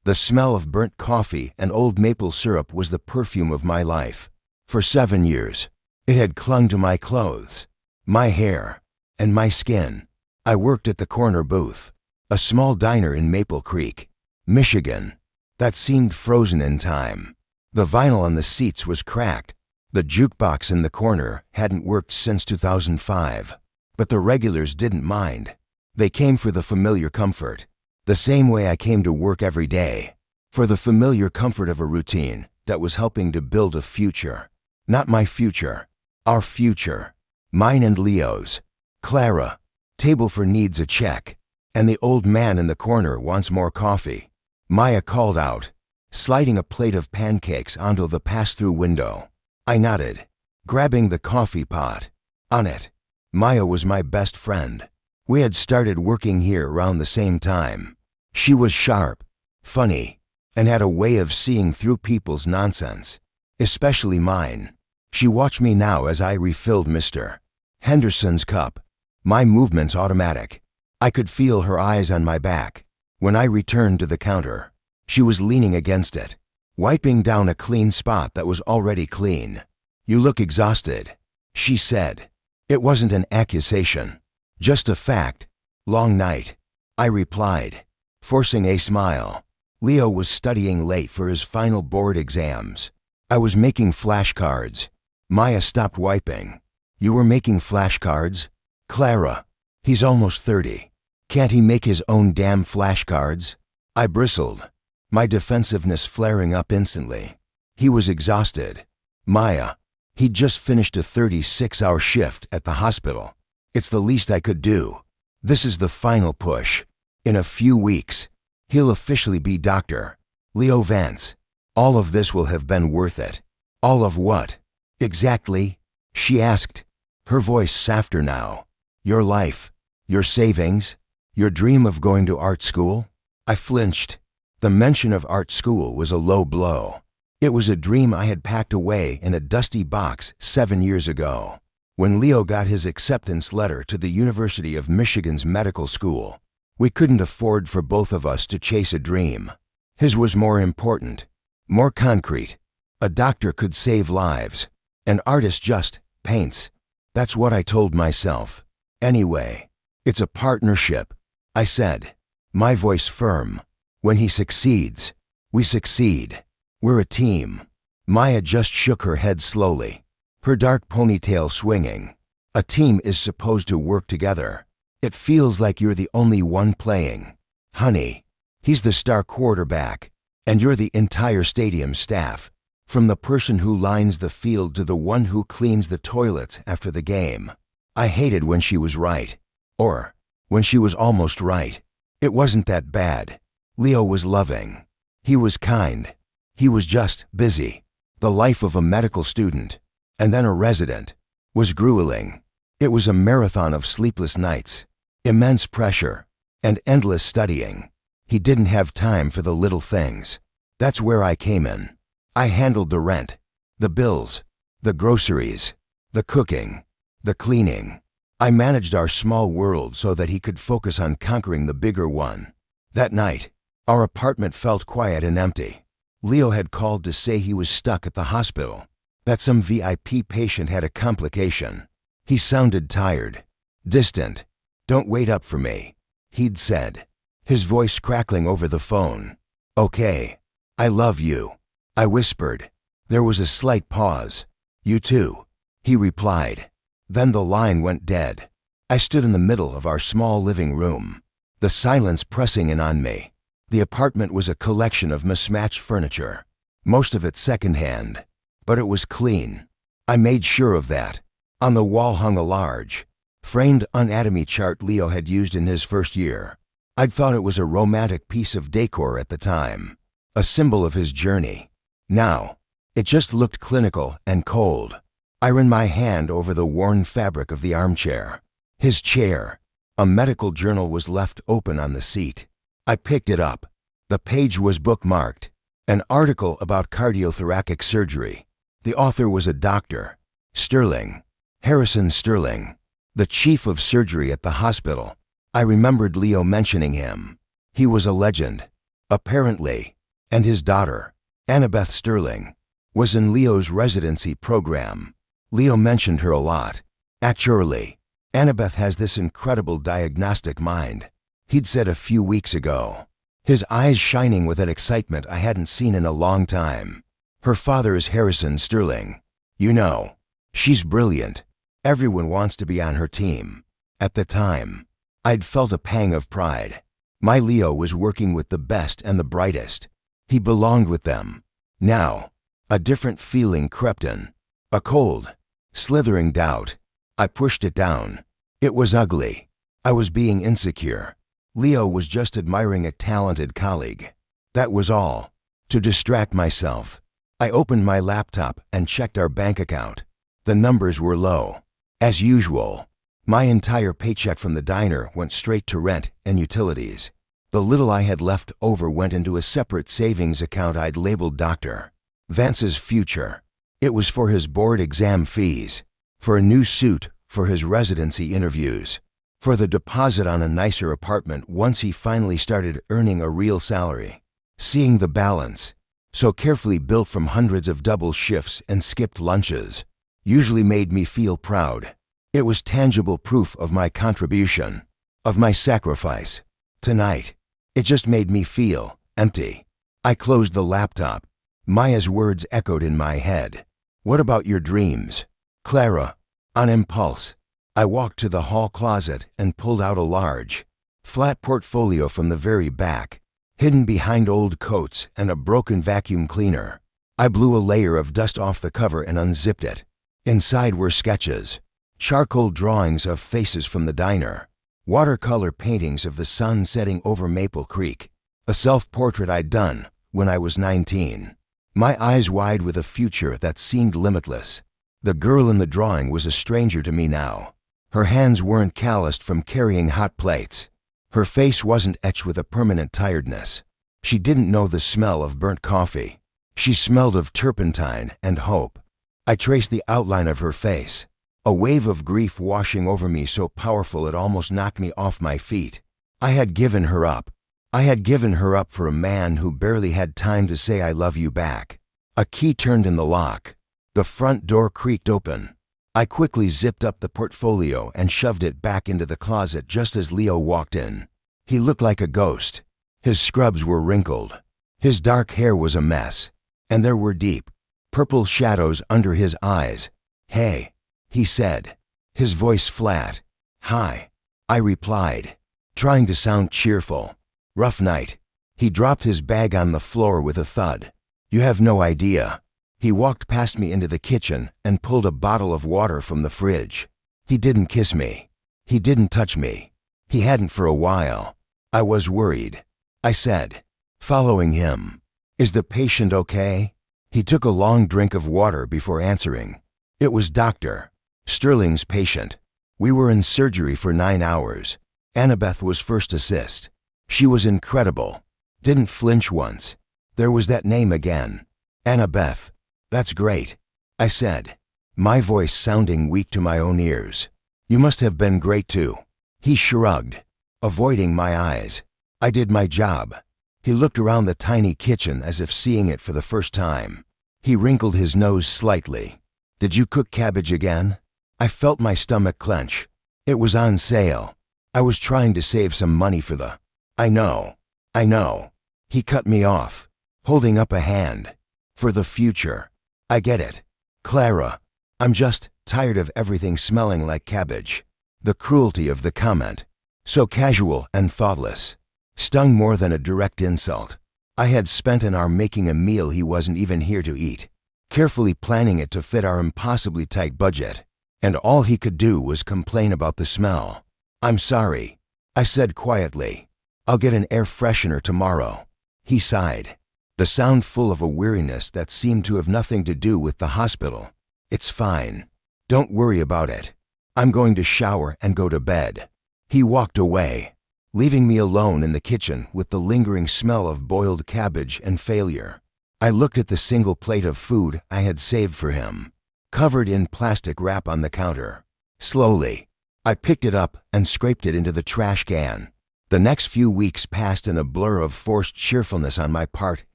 The smell of burnt coffee and old maple syrup was the perfume of my life. For 7 years, it had clung to my clothes, my hair, and my skin. I worked at the corner booth, a small diner in Maple Creek, Michigan, that seemed frozen in time. The vinyl on the seats was cracked. The jukebox in the corner hadn't worked since 2005. But the regulars didn't mind. They came for the familiar comfort, the same way I came to work every day, for the familiar comfort of a routine that was helping to build a future. Not my future, our future, mine and Leo's. Clara, table for needs a check, and the old man in the corner wants more coffee. Maya called out, sliding a plate of pancakes onto the pass-through window. I nodded, grabbing the coffee pot. On it, Maya was my best friend. We had started working here around the same time. She was sharp, funny, and had a way of seeing through people's nonsense, especially mine. She watched me now as I refilled Mr. Henderson's cup, my movements automatic. I could feel her eyes on my back. When I returned to the counter, she was leaning against it, wiping down a clean spot that was already clean. "You look exhausted," she said. It wasn't an accusation, just a fact. "Long night," I replied, forcing a smile. Leo was studying late for his final board exams. I was making flashcards. Maya stopped wiping. "You were making flashcards?" "Clara, he's almost 30. Can't he make his own damn flashcards?" I bristled, my defensiveness flaring up instantly. He was exhausted. "Maya, he'd just finished a 36-hour shift at the hospital. It's the least I could do. This is the final push. In a few weeks, he'll officially be Dr. Leo Vance. All of this will have been worth it." "All of what, exactly?" she asked, her voice softer now. "Your life, your savings, your dream of going to art school?" I flinched. The mention of art school was a low blow. It was a dream I had packed away in a dusty box 7 years ago. When Leo got his acceptance letter to the University of Michigan's medical school, we couldn't afford for both of us to chase a dream. His was more important, more concrete. A doctor could save lives. An artist just paints. That's what I told myself. "Anyway, it's a partnership," I said, my voice firm. "When he succeeds, we succeed. We're a team." Maya just shook her head slowly, her dark ponytail swinging. "A team is supposed to work together. It feels like you're the only one playing. Honey, he's the star quarterback, and you're the entire stadium staff, from the person who lines the field to the one who cleans the toilets after the game." I hated when she was right, or when she was almost right. It wasn't that bad. Leo was loving. He was kind. He was just busy. The life of a medical student, and then a resident, was grueling. It was a marathon of sleepless nights, immense pressure, and endless studying. He didn't have time for the little things. That's where I came in. I handled the rent, the bills, the groceries, the cooking, the cleaning. I managed our small world so that he could focus on conquering the bigger one. That night, our apartment felt quiet and empty. Leo had called to say he was stuck at the hospital, that some VIP patient had a complication. He sounded tired, distant. "Don't wait up for me," he'd said, his voice crackling over the phone. "Okay. I love you," I whispered. There was a slight pause. "You too," he replied. Then the line went dead. I stood in the middle of our small living room, the silence pressing in on me. The apartment was a collection of mismatched furniture, most of it secondhand, but it was clean. I made sure of that. On the wall hung a large, framed anatomy chart Leo had used in his first year. I'd thought it was a romantic piece of decor at the time, a symbol of his journey. Now, it just looked clinical and cold. I ran my hand over the worn fabric of the armchair. His chair, a medical journal, was left open on the seat. I picked it up. The page was bookmarked, an article about cardiothoracic surgery. The author was a doctor, Sterling, Harrison Sterling, the chief of surgery at the hospital. I remembered Leo mentioning him. He was a legend. Apparently, And his daughter, Annabeth Sterling, was in Leo's residency program. Leo mentioned her a lot. Actually, Annabeth has this incredible diagnostic mind, he'd said a few weeks ago, his eyes shining with an excitement I hadn't seen in a long time. Her father is Harrison Sterling. You know, she's brilliant. Everyone wants to be on her team. At the time, I'd felt a pang of pride. My Leo was working with the best and the brightest. He belonged with them. Now, a different feeling crept in. A cold, slithering doubt. I pushed it down. It was ugly. I was being insecure. Leo was just admiring a talented colleague. That was all. To distract myself, I opened my laptop and checked our bank account. The numbers were low. As usual, my entire paycheck from the diner went straight to rent and utilities. The little I had left over went into a separate savings account I'd labeled Dr. Vance's future. It was for his board exam fees, for a new suit for his residency interviews, for the deposit on a nicer apartment once he finally started earning a real salary. Seeing the balance, so carefully built from hundreds of double shifts and skipped lunches, usually made me feel proud. It was tangible proof of my contribution, of my sacrifice. Tonight, it just made me feel empty. I closed the laptop. Maya's words echoed in my head. What about your dreams, Clara? On impulse, I walked to the hall closet and pulled out a large, flat portfolio from the very back, hidden behind old coats and a broken vacuum cleaner. I blew a layer of dust off the cover and unzipped it. Inside were sketches, charcoal drawings of faces from the diner, watercolor paintings of the sun setting over Maple Creek, a self-portrait I'd done when I was 19. My eyes wide with a future that seemed limitless. The girl in the drawing was a stranger to me now. Her hands weren't calloused from carrying hot plates. Her face wasn't etched with a permanent tiredness. She didn't know the smell of burnt coffee. She smelled of turpentine and hope. I traced the outline of her face, a wave of grief washing over me so powerful it almost knocked me off my feet. I had given her up. I had given her up for a man who barely had time to say I love you back. A key turned in the lock. The front door creaked open. I quickly zipped up the portfolio and shoved it back into the closet just as Leo walked in. He looked like a ghost. His scrubs were wrinkled. His dark hair was a mess. And there were deep, purple shadows under his eyes. Hey, he said, his voice flat. Hi, I replied, trying to sound cheerful. Rough night. He dropped his bag on the floor with a thud. You have no idea. He walked past me into the kitchen and pulled a bottle of water from the fridge. He didn't kiss me. He didn't touch me. He hadn't for a while. I was worried. I said, following him, "Is the patient okay?" He took a long drink of water before answering. It was Dr. Sterling's patient. We were in surgery for 9 hours. Annabeth was first assist. She was incredible. Didn't flinch once. There was that name again. Annabeth. That's great, I said, my voice sounding weak to my own ears. You must have been great too. He shrugged, avoiding my eyes. I did my job. He looked around the tiny kitchen as if seeing it for the first time. He wrinkled his nose slightly. Did you cook cabbage again? I felt my stomach clench. It was on sale. I was trying to save some money for the... I know. He cut me off, holding up a hand. For the future. I get it. Clara, I'm just tired of everything smelling like cabbage. The cruelty of the comment, so casual and thoughtless, stung more than a direct insult. I had spent an hour making a meal he wasn't even here to eat, carefully planning it to fit our impossibly tight budget, and all he could do was complain about the smell. I'm sorry, I said quietly. I'll get an air freshener tomorrow. He sighed, the sound full of a weariness that seemed to have nothing to do with the hospital. It's fine. Don't worry about it. I'm going to shower and go to bed. He walked away, leaving me alone in the kitchen with the lingering smell of boiled cabbage and failure. I looked at the single plate of food I had saved for him, covered in plastic wrap on the counter. Slowly, I picked it up and scraped it into the trash can. The next few weeks passed in a blur of forced cheerfulness on my part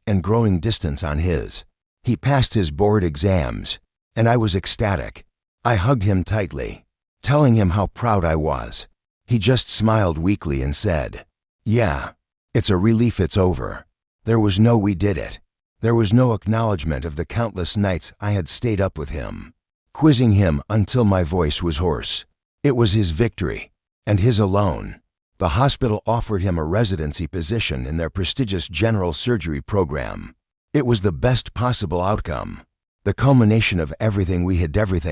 and growing distance on his. He passed his board exams, and I was ecstatic. I hugged him tightly, telling him how proud I was. He just smiled weakly and said, "Yeah, it's a relief it's over." There was no "we did it." There was no acknowledgement of the countless nights I had stayed up with him, quizzing him until my voice was hoarse. It was his victory, and his alone. The hospital offered him a residency position in their prestigious general surgery program. It was the best possible outcome, the culmination of everything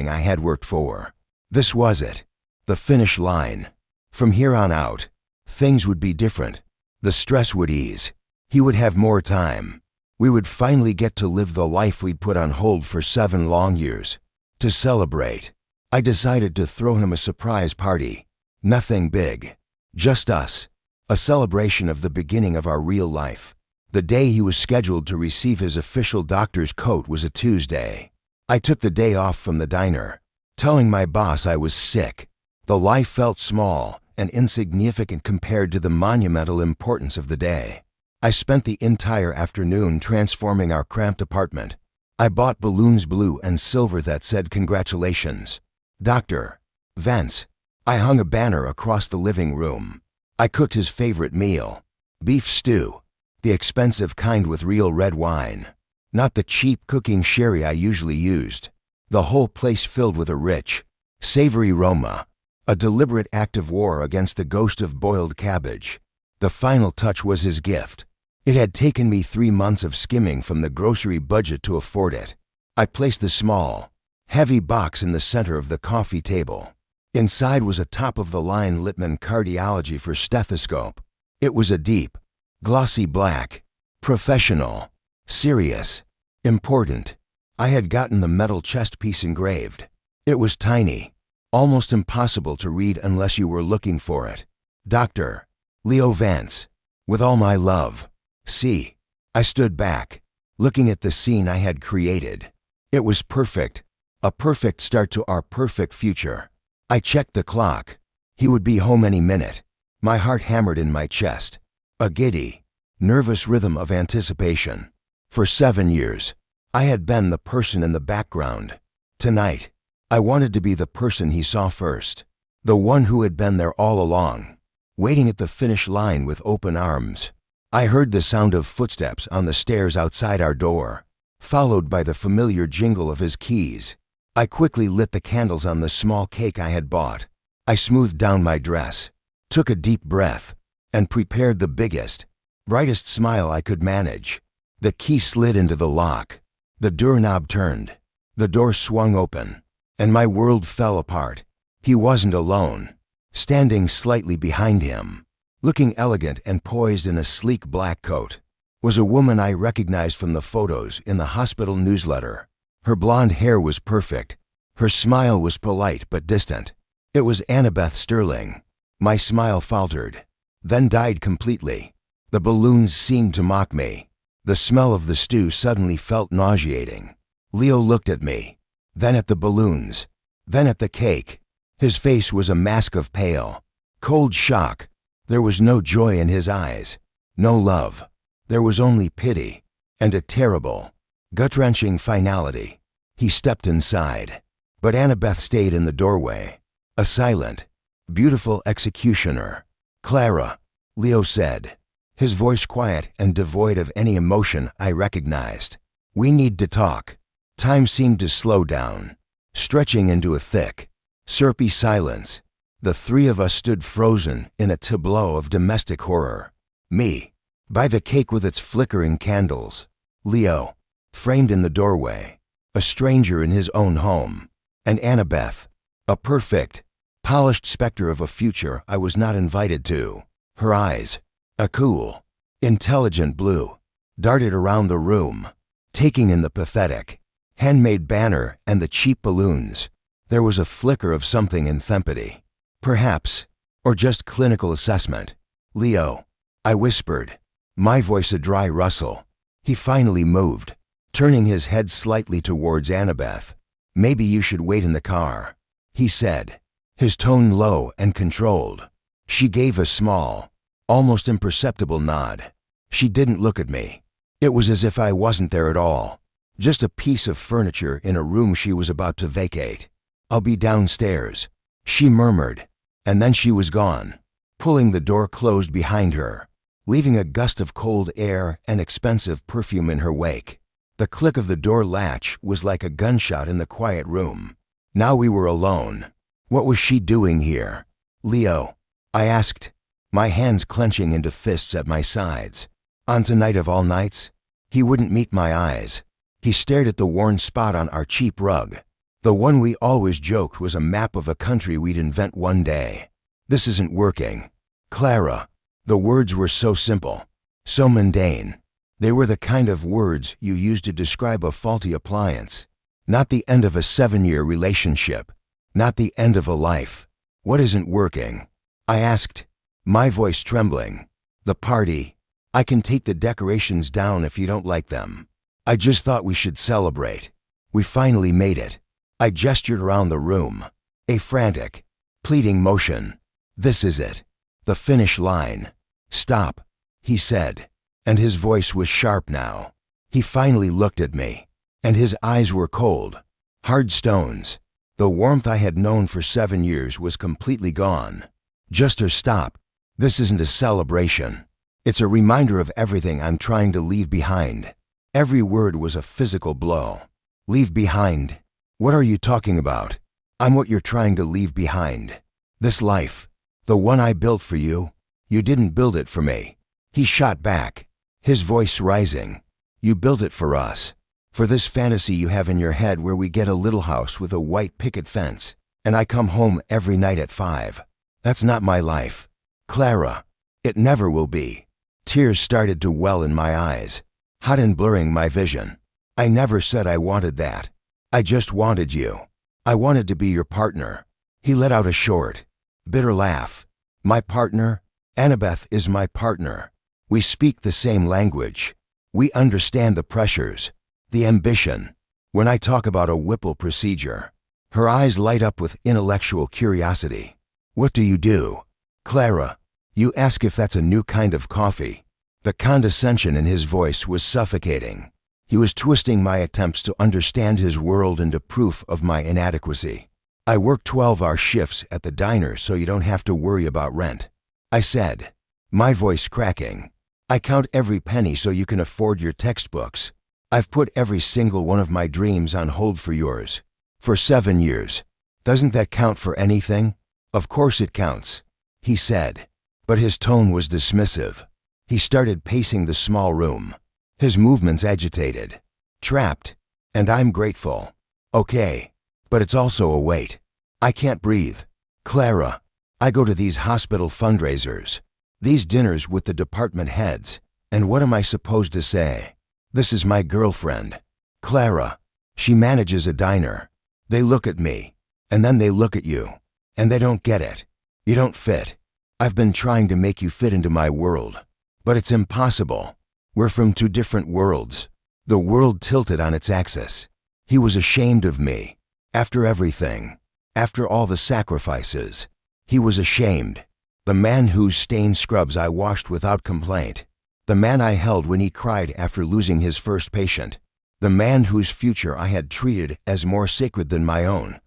I had worked for. This was it, the finish line. From here on out, things would be different. The stress would ease. He would have more time. We would finally get to live the life we'd put on hold for 7 long years. To celebrate, I decided to throw him a surprise party. Nothing big. Just us. A celebration of the beginning of our real life. The day he was scheduled to receive his official doctor's coat was a Tuesday. I took the day off from the diner, telling my boss I was sick. The life felt small and insignificant compared to the monumental importance of the day. I spent the entire afternoon transforming our cramped apartment. I bought balloons blue and silver that said "Congratulations, Dr. Vance." I hung a banner across the living room. I cooked his favorite meal, beef stew, the expensive kind with real red wine, not the cheap cooking sherry I usually used. The whole place filled with a rich, savory aroma, a deliberate act of war against the ghost of boiled cabbage. The final touch was his gift. It had taken me 3 months of skimming from the grocery budget to afford it. I placed the small, heavy box in the center of the coffee table. Inside was a top-of-the-line Littman cardiology for stethoscope. It was a deep, glossy black, professional, serious, important. I had gotten the metal chest piece engraved. It was tiny, almost impossible to read unless you were looking for it. Dr. Leo Vance, with all my love. See, I stood back, looking at the scene I had created. It was perfect, a perfect start to our perfect future. I checked the clock. He would be home any minute. My heart hammered in my chest, a giddy, nervous rhythm of anticipation. For 7 years, I had been the person in the background. Tonight, I wanted to be the person he saw first, the one who had been there all along, waiting at the finish line with open arms. I heard the sound of footsteps on the stairs outside our door, followed by the familiar jingle of his keys. I quickly lit the candles on the small cake I had bought. I smoothed down my dress, took a deep breath, and prepared the biggest, brightest smile I could manage. The key slid into the lock. The doorknob turned. The door swung open, and my world fell apart. He wasn't alone. Standing slightly behind him, looking elegant and poised in a sleek black coat, was a woman I recognized from the photos in the hospital newsletter. Her blonde hair was perfect. Her smile was polite but distant. It was Annabeth Sterling. My smile faltered, then died completely. The balloons seemed to mock me. The smell of the stew suddenly felt nauseating. Leo looked at me, then at the balloons, then at the cake. His face was a mask of pale, cold shock. There was no joy in his eyes, no love. There was only pity, and a terrible, gut-wrenching finality. He stepped inside, but Annabeth stayed in the doorway, a silent, beautiful executioner. "Clara," Leo said, his voice quiet and devoid of any emotion I recognized. "We need to talk." Time seemed to slow down, stretching into a thick, syrupy silence. The 3 of us stood frozen in a tableau of domestic horror. Me, by the cake with its flickering candles. Leo, framed in the doorway, a stranger in his own home. And Annabeth, a perfect, polished specter of a future I was not invited to. Her eyes, a cool, intelligent blue, darted around the room, taking in the pathetic, handmade banner and the cheap balloons. There was a flicker of something in empathy, perhaps, or just clinical assessment. "Leo," I whispered, my voice a dry rustle. He finally moved, turning his head slightly towards Annabeth. "Maybe you should wait in the car," he said, his tone low and controlled. She gave a small, almost imperceptible nod. She didn't look at me. It was as if I wasn't there at all. Just a piece of furniture in a room she was about to vacate. "I'll be downstairs," she murmured, and then she was gone, pulling the door closed behind her, leaving a gust of cold air and expensive perfume in her wake. The click of the door latch was like a gunshot in the quiet room. Now we were alone. What was she doing here? "Leo," I asked, my hands clenching into fists at my sides. "On tonight of all nights?" He wouldn't meet my eyes. He stared at the worn spot on our cheap rug. The one we always joked was a map of a country we'd invent one day. "This isn't working. Clara." The words were so simple, so mundane. They were the kind of words you use to describe a faulty appliance. Not the end of a 7-year relationship. Not the end of a life. "What isn't working?" I asked, my voice trembling. "The party. I can take the decorations down if you don't like them. I just thought we should celebrate. We finally made it." I gestured around the room, a frantic, pleading motion. "This is it. The finish line." "Stop," he said, and his voice was sharp now. He finally looked at me, and his eyes were cold, hard stones. The warmth I had known for 7 years was completely gone. "Just stop. This isn't a celebration. It's a reminder of everything I'm trying to leave behind." Every word was a physical blow. "Leave behind? What are you talking about? I'm what you're trying to leave behind. This life, the one I built for you. You didn't build it for me." He shot back, his voice rising. "You built it for us. For this fantasy you have in your head where we get a little house with a white picket fence, and I come home every night at 5. That's not my life. Clara, it never will be." Tears started to well in my eyes, hot and blurring my vision. "I never said I wanted that. I just wanted you. I wanted to be your partner." He let out a short, bitter laugh. "My partner? Annabeth is my partner. We speak the same language. We understand the pressures, the ambition. When I talk about a Whipple procedure." Her eyes light up with intellectual curiosity. "What do you do?" "Clara, you ask if that's a new kind of coffee." The condescension in his voice was suffocating. He was twisting my attempts to understand his world into proof of my inadequacy. "I work 12-hour shifts at the diner so you don't have to worry about rent," I said, my voice cracking. "I count every penny so you can afford your textbooks. I've put every single one of my dreams on hold for yours. For 7 years. Doesn't that count for anything?" "Of course it counts," he said, but his tone was dismissive. He started pacing the small room, his movements agitated. "Trapped, and I'm grateful. Okay, but it's also a weight. I can't breathe. Clara, I go to these hospital fundraisers, these dinners with the department heads, and what am I supposed to say? This is my girlfriend, Clara. She manages a diner. They look at me, and then they look at you, and they don't get it. You don't fit. I've been trying to make you fit into my world, but it's impossible. We're from 2 different worlds." The world tilted on its axis. He was ashamed of me. After everything, after all the sacrifices, he was ashamed. The man whose stained scrubs I washed without complaint. The man I held when he cried after losing his first patient. The man whose future I had treated as more sacred than my own,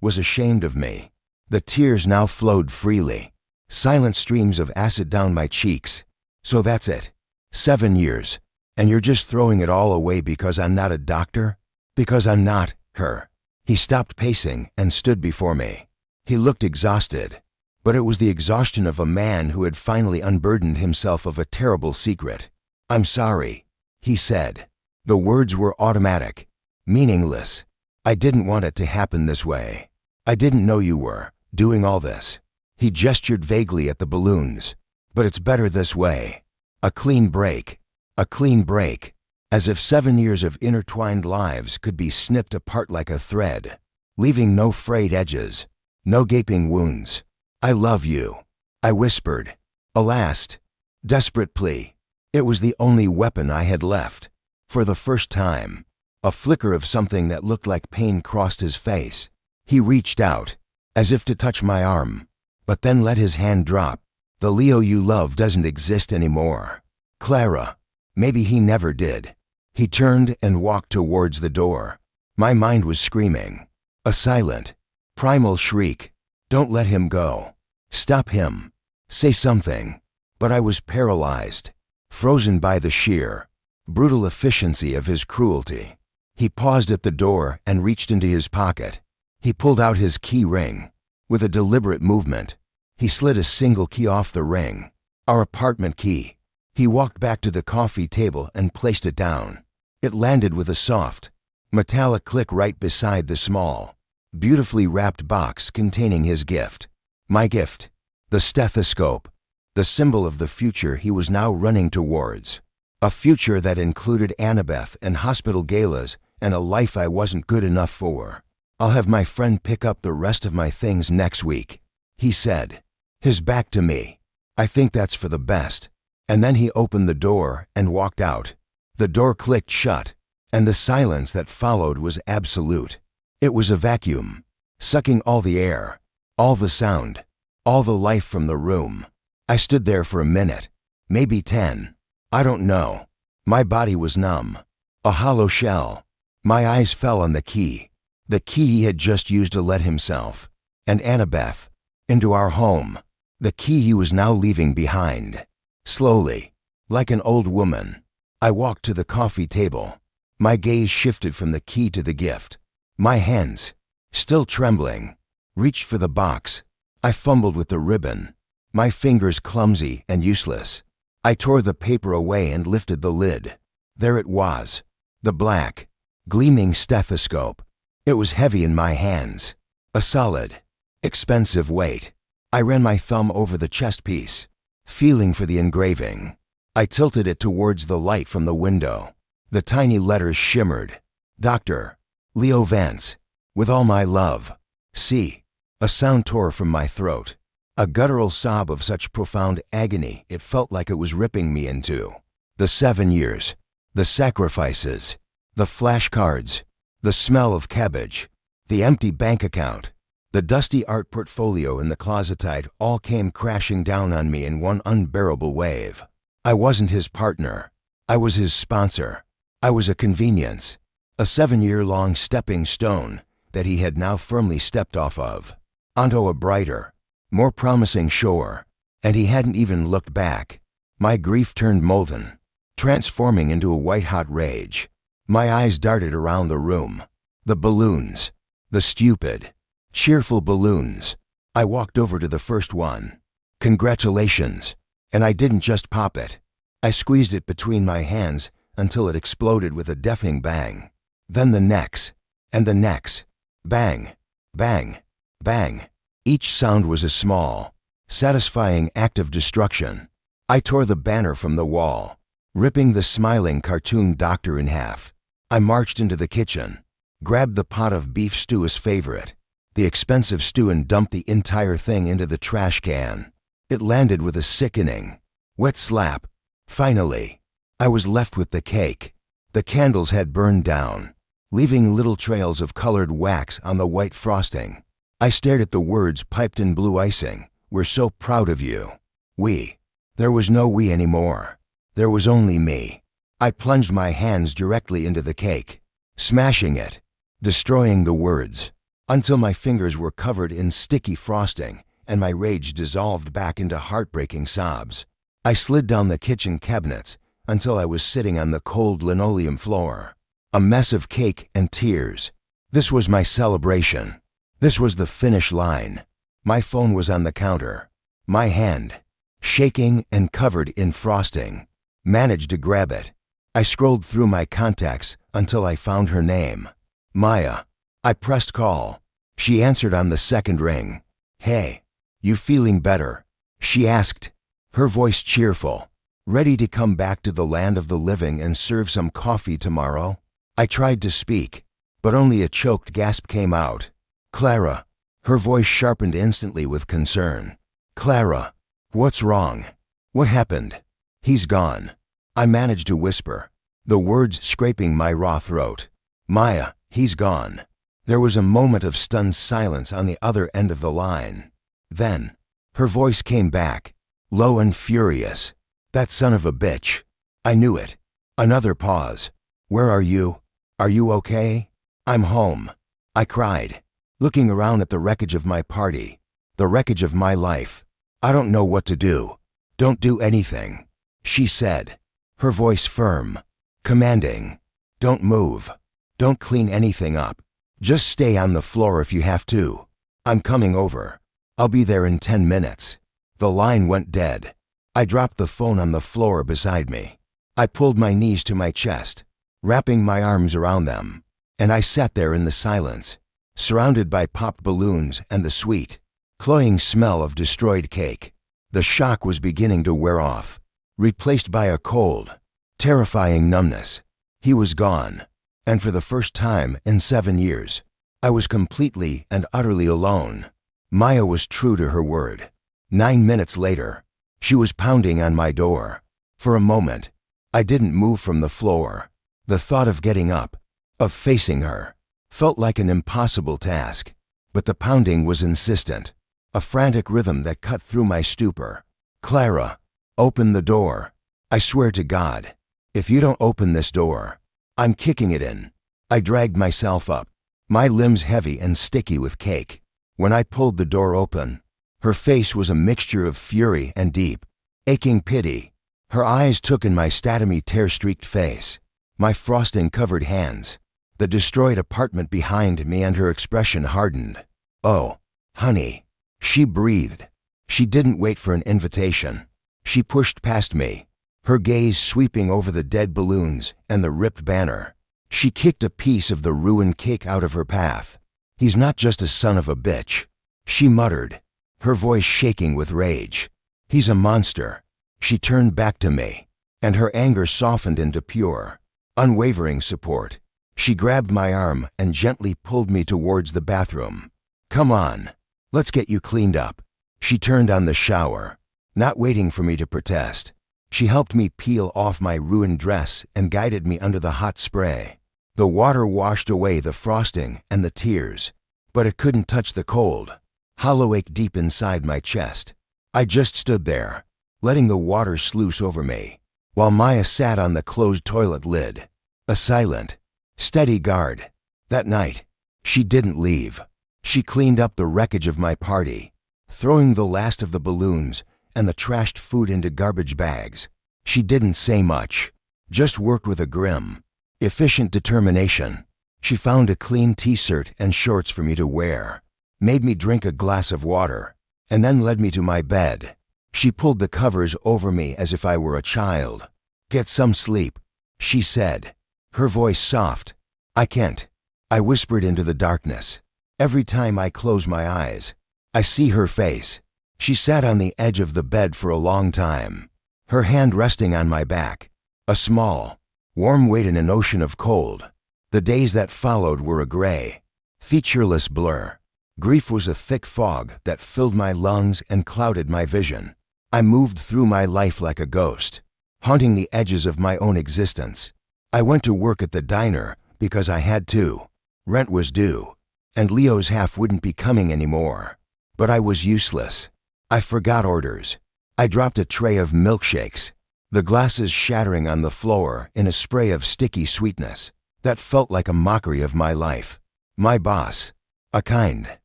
was ashamed of me. The tears now flowed freely, silent streams of acid down my cheeks. "So that's it. 7 years. And you're just throwing it all away because I'm not a doctor? Because I'm not her." He stopped pacing and stood before me. He looked exhausted, but it was the exhaustion of a man who had finally unburdened himself of a terrible secret. "I'm sorry," he said. The words were automatic, meaningless. "I didn't want it to happen this way. I didn't know you were doing all this." He gestured vaguely at the balloons. "But it's better this way. A clean break. A clean break. As if 7 years of intertwined lives could be snipped apart like a thread, leaving no frayed edges, no gaping wounds. I love you, I whispered, a last, desperate plea. It was the only weapon I had left. For the first time, a flicker of something that looked like pain crossed his face. He reached out, as if to touch my arm, but then let his hand drop. The Leo you love doesn't exist anymore. Clara. Maybe he never did. He turned and walked towards the door. My mind was screaming. A silent, primal shriek. Don't let him go. Stop him. Say something. But I was paralyzed, frozen by the sheer, brutal efficiency of his cruelty. He paused at the door and reached into his pocket. He pulled out his key ring. With a deliberate movement, he slid a single key off the ring, our apartment key. He walked back to the coffee table and placed it down. It landed with a soft, metallic click right beside the small, beautifully wrapped box containing his gift. My gift. The stethoscope. The symbol of the future he was now running towards. A future that included Annabeth and hospital galas and a life I wasn't good enough for. I'll have my friend pick up the rest of my things next week, he said, his back to me. I think that's for the best. And then he opened the door and walked out. The door clicked shut, and the silence that followed was absolute. It was a vacuum, sucking all the air, all the sound, all the life from the room. I stood there for a minute, maybe 10. I don't know. My body was numb, a hollow shell. My eyes fell on the key he had just used to let himself, and Annabeth, into our home, the key he was now leaving behind. Slowly, like an old woman, I walked to the coffee table. My gaze shifted from the key to the gift. My hands, still trembling, reached for the box. I fumbled with the ribbon, my fingers clumsy and useless. I tore the paper away and lifted the lid. There it was, the black, gleaming stethoscope. It was heavy in my hands, a solid, expensive weight. I ran my thumb over the chest piece, feeling for the engraving. I tilted it towards the light from the window. The tiny letters shimmered. Dr. Leo Vance, with all my love. C. A sound tore from my throat. A guttural sob of such profound agony it felt like it was ripping me in two. The 7 years, the sacrifices, the flashcards, the smell of cabbage, the empty bank account, the dusty art portfolio in the closetide all came crashing down on me in one unbearable wave. I wasn't his partner. I was his sponsor. I was a convenience, a 7-year-long stepping stone that he had now firmly stepped off of, onto a brighter, more promising shore, and he hadn't even looked back. My grief turned molten, transforming into a white-hot rage. My eyes darted around the room. The balloons, the stupid, cheerful balloons. I walked over to the first one. Congratulations. And I didn't just pop it. I squeezed it between my hands until it exploded with a deafening bang. Then the necks, and the necks. Bang, bang, bang. Each sound was a small, satisfying act of destruction. I tore the banner from the wall, ripping the smiling cartoon doctor in half. I marched into the kitchen, grabbed the pot of beef stew, his favorite, the expensive stew, and dumped the entire thing into the trash can. It landed with a sickening, wet slap. Finally, I was left with the cake. The candles had burned down, leaving little trails of colored wax on the white frosting. I stared at the words piped in blue icing. We're so proud of you. We. There was no we anymore. There was only me. I plunged my hands directly into the cake, smashing it, destroying the words, until my fingers were covered in sticky frosting and my rage dissolved back into heartbreaking sobs. I slid down the kitchen cabinets until I was sitting on the cold linoleum floor, a mess of cake and tears. This was my celebration. This was the finish line. My phone was on the counter. My hand, shaking and covered in frosting, managed to grab it. I scrolled through my contacts until I found her name. Maya. I pressed call. She answered on the second ring. Hey, you feeling better? She asked, her voice cheerful. Ready to come back to the land of the living and serve some coffee tomorrow? I tried to speak, but only a choked gasp came out. Clara. Her voice sharpened instantly with concern. Clara, what's wrong? What happened? He's gone. I managed to whisper, the words scraping my raw throat. Maya, he's gone. There was a moment of stunned silence on the other end of the line. Then, her voice came back, low and furious. That son of a bitch. I knew it. Another pause. Where are you? Are you okay? I'm home. I cried, looking around at the wreckage of my party, the wreckage of my life. I don't know what to do. Don't do anything, she said, her voice firm, commanding. Don't move. Don't clean anything up. Just stay on the floor if you have to. I'm coming over. I'll be there in 10 minutes. The line went dead. I dropped the phone on the floor beside me. I pulled my knees to my chest, wrapping my arms around them, and I sat there in the silence, surrounded by popped balloons and the sweet, cloying smell of destroyed cake. The shock was beginning to wear off, replaced by a cold, terrifying numbness. He was gone, and for the first time in 7 years, I was completely and utterly alone. Maya was true to her word. 9 minutes later, she was pounding on my door. For a moment, I didn't move from the floor. The thought of getting up, of facing her, felt like an impossible task. But the pounding was insistent, a frantic rhythm that cut through my stupor. Clara, open the door. I swear to God, if you don't open this door, I'm kicking it in. I dragged myself up, my limbs heavy and sticky with cake. When I pulled the door open, her face was a mixture of fury and deep, aching pity. Her eyes took in my statomy tear-streaked face, my frosting-covered hands, the destroyed apartment behind me, and her expression hardened. Oh, honey, she breathed. She didn't wait for an invitation. She pushed past me, her gaze sweeping over the dead balloons and the ripped banner. She kicked a piece of the ruined cake out of her path. He's not just a son of a bitch, she muttered, her voice shaking with rage. He's a monster. She turned back to me, and her anger softened into pure, unwavering support. She grabbed my arm and gently pulled me towards the bathroom. Come on, let's get you cleaned up. She turned on the shower, not waiting for me to protest. She helped me peel off my ruined dress and guided me under the hot spray. The water washed away the frosting and the tears, but it couldn't touch the cold, hollow ache deep inside my chest. I just stood there, letting the water sluice over me, while Maya sat on the closed toilet lid, a silent, steady guard. That night, she didn't leave. She cleaned up the wreckage of my party, throwing the last of the balloons and the trashed food into garbage bags. She didn't say much, just worked with a grim, efficient determination. She found a clean t-shirt and shorts for me to wear, made me drink a glass of water, and then led me to my bed. She pulled the covers over me as if I were a child. Get some sleep, she said, her voice soft. I can't, I whispered into the darkness. Every time I close my eyes, I see her face. She sat on the edge of the bed for a long time, her hand resting on my back, a small, warm weight in an ocean of cold. The days that followed were a gray, featureless blur. Grief was a thick fog that filled my lungs and clouded my vision. I moved through my life like a ghost, haunting the edges of my own existence. I went to work at the diner because I had to. Rent was due, and Leo's half wouldn't be coming anymore. But I was useless. I forgot orders. I dropped a tray of milkshakes, the glasses shattering on the floor in a spray of sticky sweetness that felt like a mockery of my life. My boss, a kind,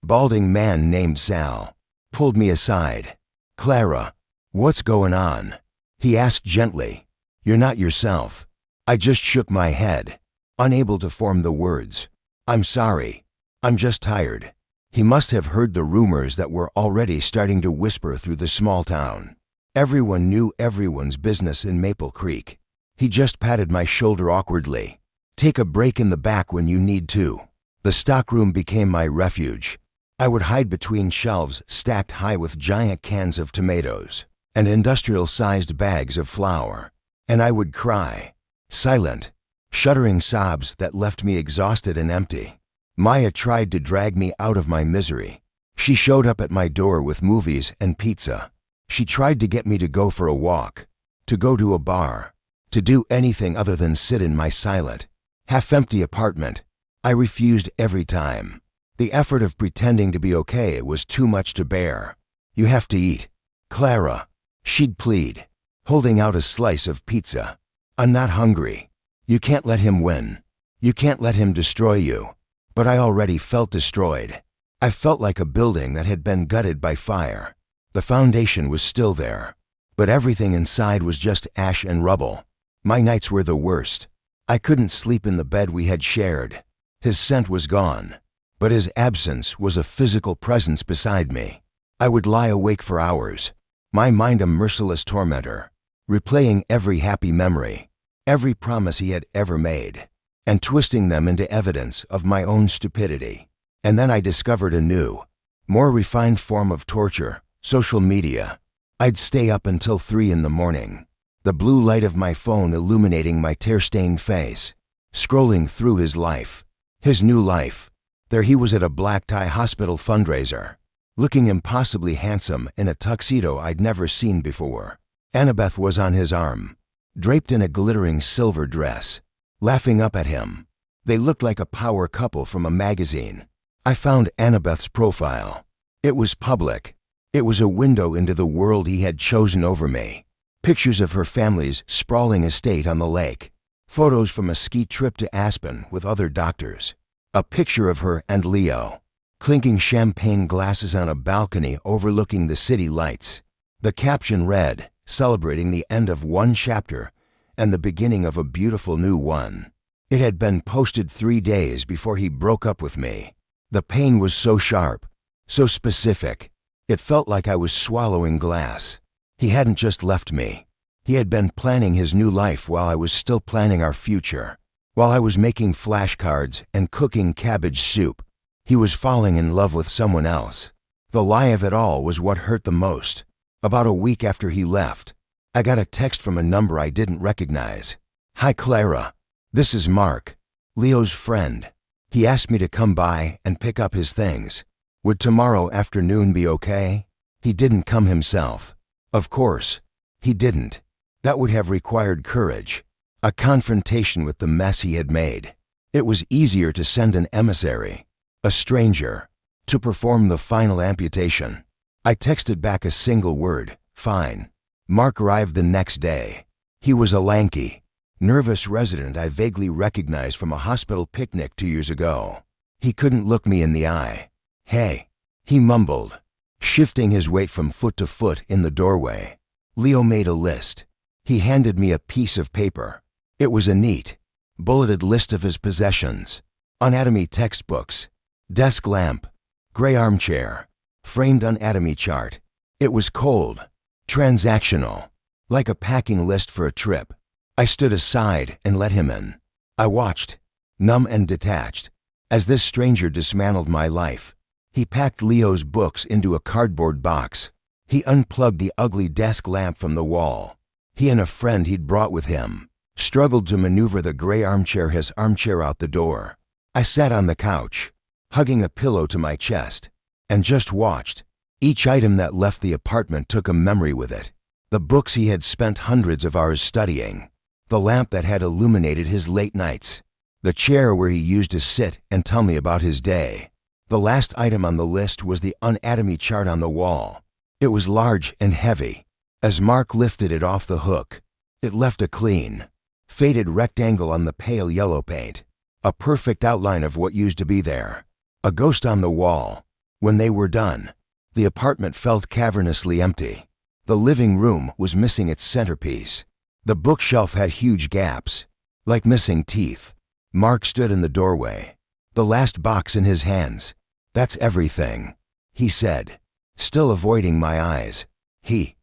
balding man named Sal, pulled me aside. Clara, what's going on? He asked gently. You're not yourself. I just shook my head, unable to form the words. I'm sorry. I'm just tired. He must have heard the rumors that were already starting to whisper through the small town. Everyone knew everyone's business in Maple Creek. He just patted my shoulder awkwardly. Take a break in the back when you need to. The stockroom became my refuge. I would hide between shelves stacked high with giant cans of tomatoes and industrial-sized bags of flour. And I would cry, silent, shuddering sobs that left me exhausted and empty. Maya tried to drag me out of my misery. She showed up at my door with movies and pizza. She tried to get me to go for a walk, to go to a bar, to do anything other than sit in my silent, half-empty apartment. I refused every time. The effort of pretending to be okay was too much to bear. You have to eat, Clara, She'd plead, holding out a slice of pizza. I'm not hungry. You can't let him win. You can't let him destroy you. But I already felt destroyed. I felt like a building that had been gutted by fire. The foundation was still there, but everything inside was just ash and rubble. My nights were the worst. I couldn't sleep in the bed we had shared. His scent was gone, but his absence was a physical presence beside me. I would lie awake for hours, my mind a merciless tormentor, replaying every happy memory, every promise he had ever made, and twisting them into evidence of my own stupidity. And then I discovered a new, more refined form of torture: social media. I'd stay up until 3 in the morning, the blue light of my phone illuminating my tear-stained face, scrolling through his life, his new life. There he was at a black-tie hospital fundraiser, looking impossibly handsome in a tuxedo I'd never seen before. Annabeth was on his arm, draped in a glittering silver dress, laughing up at him. They looked like a power couple from a magazine. I found Annabeth's profile. It was public. It was a window into the world he had chosen over me. Pictures of her family's sprawling estate on the lake. Photos from a ski trip to Aspen with other doctors. A picture of her and Leo, clinking champagne glasses on a balcony overlooking the city lights. The caption read, celebrating the end of one chapter and the beginning of a beautiful new one. It had been posted 3 days before he broke up with me. The pain was so sharp, so specific. It felt like I was swallowing glass. He hadn't just left me. He had been planning his new life while I was still planning our future. While I was making flashcards and cooking cabbage soup, he was falling in love with someone else. The lie of it all was what hurt the most. About a week after he left, I got a text from a number I didn't recognize. "Hi Clara, this is Mark, Leo's friend. He asked me to come by and pick up his things. Would tomorrow afternoon be okay?" He didn't come himself. Of course, he didn't. That would have required courage, a confrontation with the mess he had made. It was easier to send an emissary, a stranger, to perform the final amputation. I texted back a single word, "Fine." Mark arrived the next day. He was a lanky, nervous resident I vaguely recognized from a hospital picnic 2 years ago. He couldn't look me in the eye. "Hey," he mumbled, shifting his weight from foot to foot in the doorway. Leo made a list. He handed me a piece of paper. It was a neat, bulleted list of his possessions: anatomy textbooks, desk lamp, gray armchair, framed anatomy chart. It was cold, transactional, like a packing list for a trip. I stood aside and let him in. I watched, numb and detached, as this stranger dismantled my life. He packed Leo's books into a cardboard box. He unplugged the ugly desk lamp from the wall. He and a friend he'd brought with him struggled to maneuver the gray armchair his armchair out the door. I sat on the couch, hugging a pillow to my chest, and just watched. Each item that left the apartment took a memory with it. The books he had spent hundreds of hours studying, the lamp that had illuminated his late nights, the chair where he used to sit and tell me about his day. The last item on the list was the anatomy chart on the wall. It was large and heavy. As Mark lifted it off the hook, it left a clean, faded rectangle on the pale yellow paint, a perfect outline of what used to be there, a ghost on the wall. When they were done, the apartment felt cavernously empty. The living room was missing its centerpiece. The bookshelf had huge gaps, like missing teeth. Mark stood in the doorway, the last box in his hands. "That's everything," he said, still avoiding my eyes. He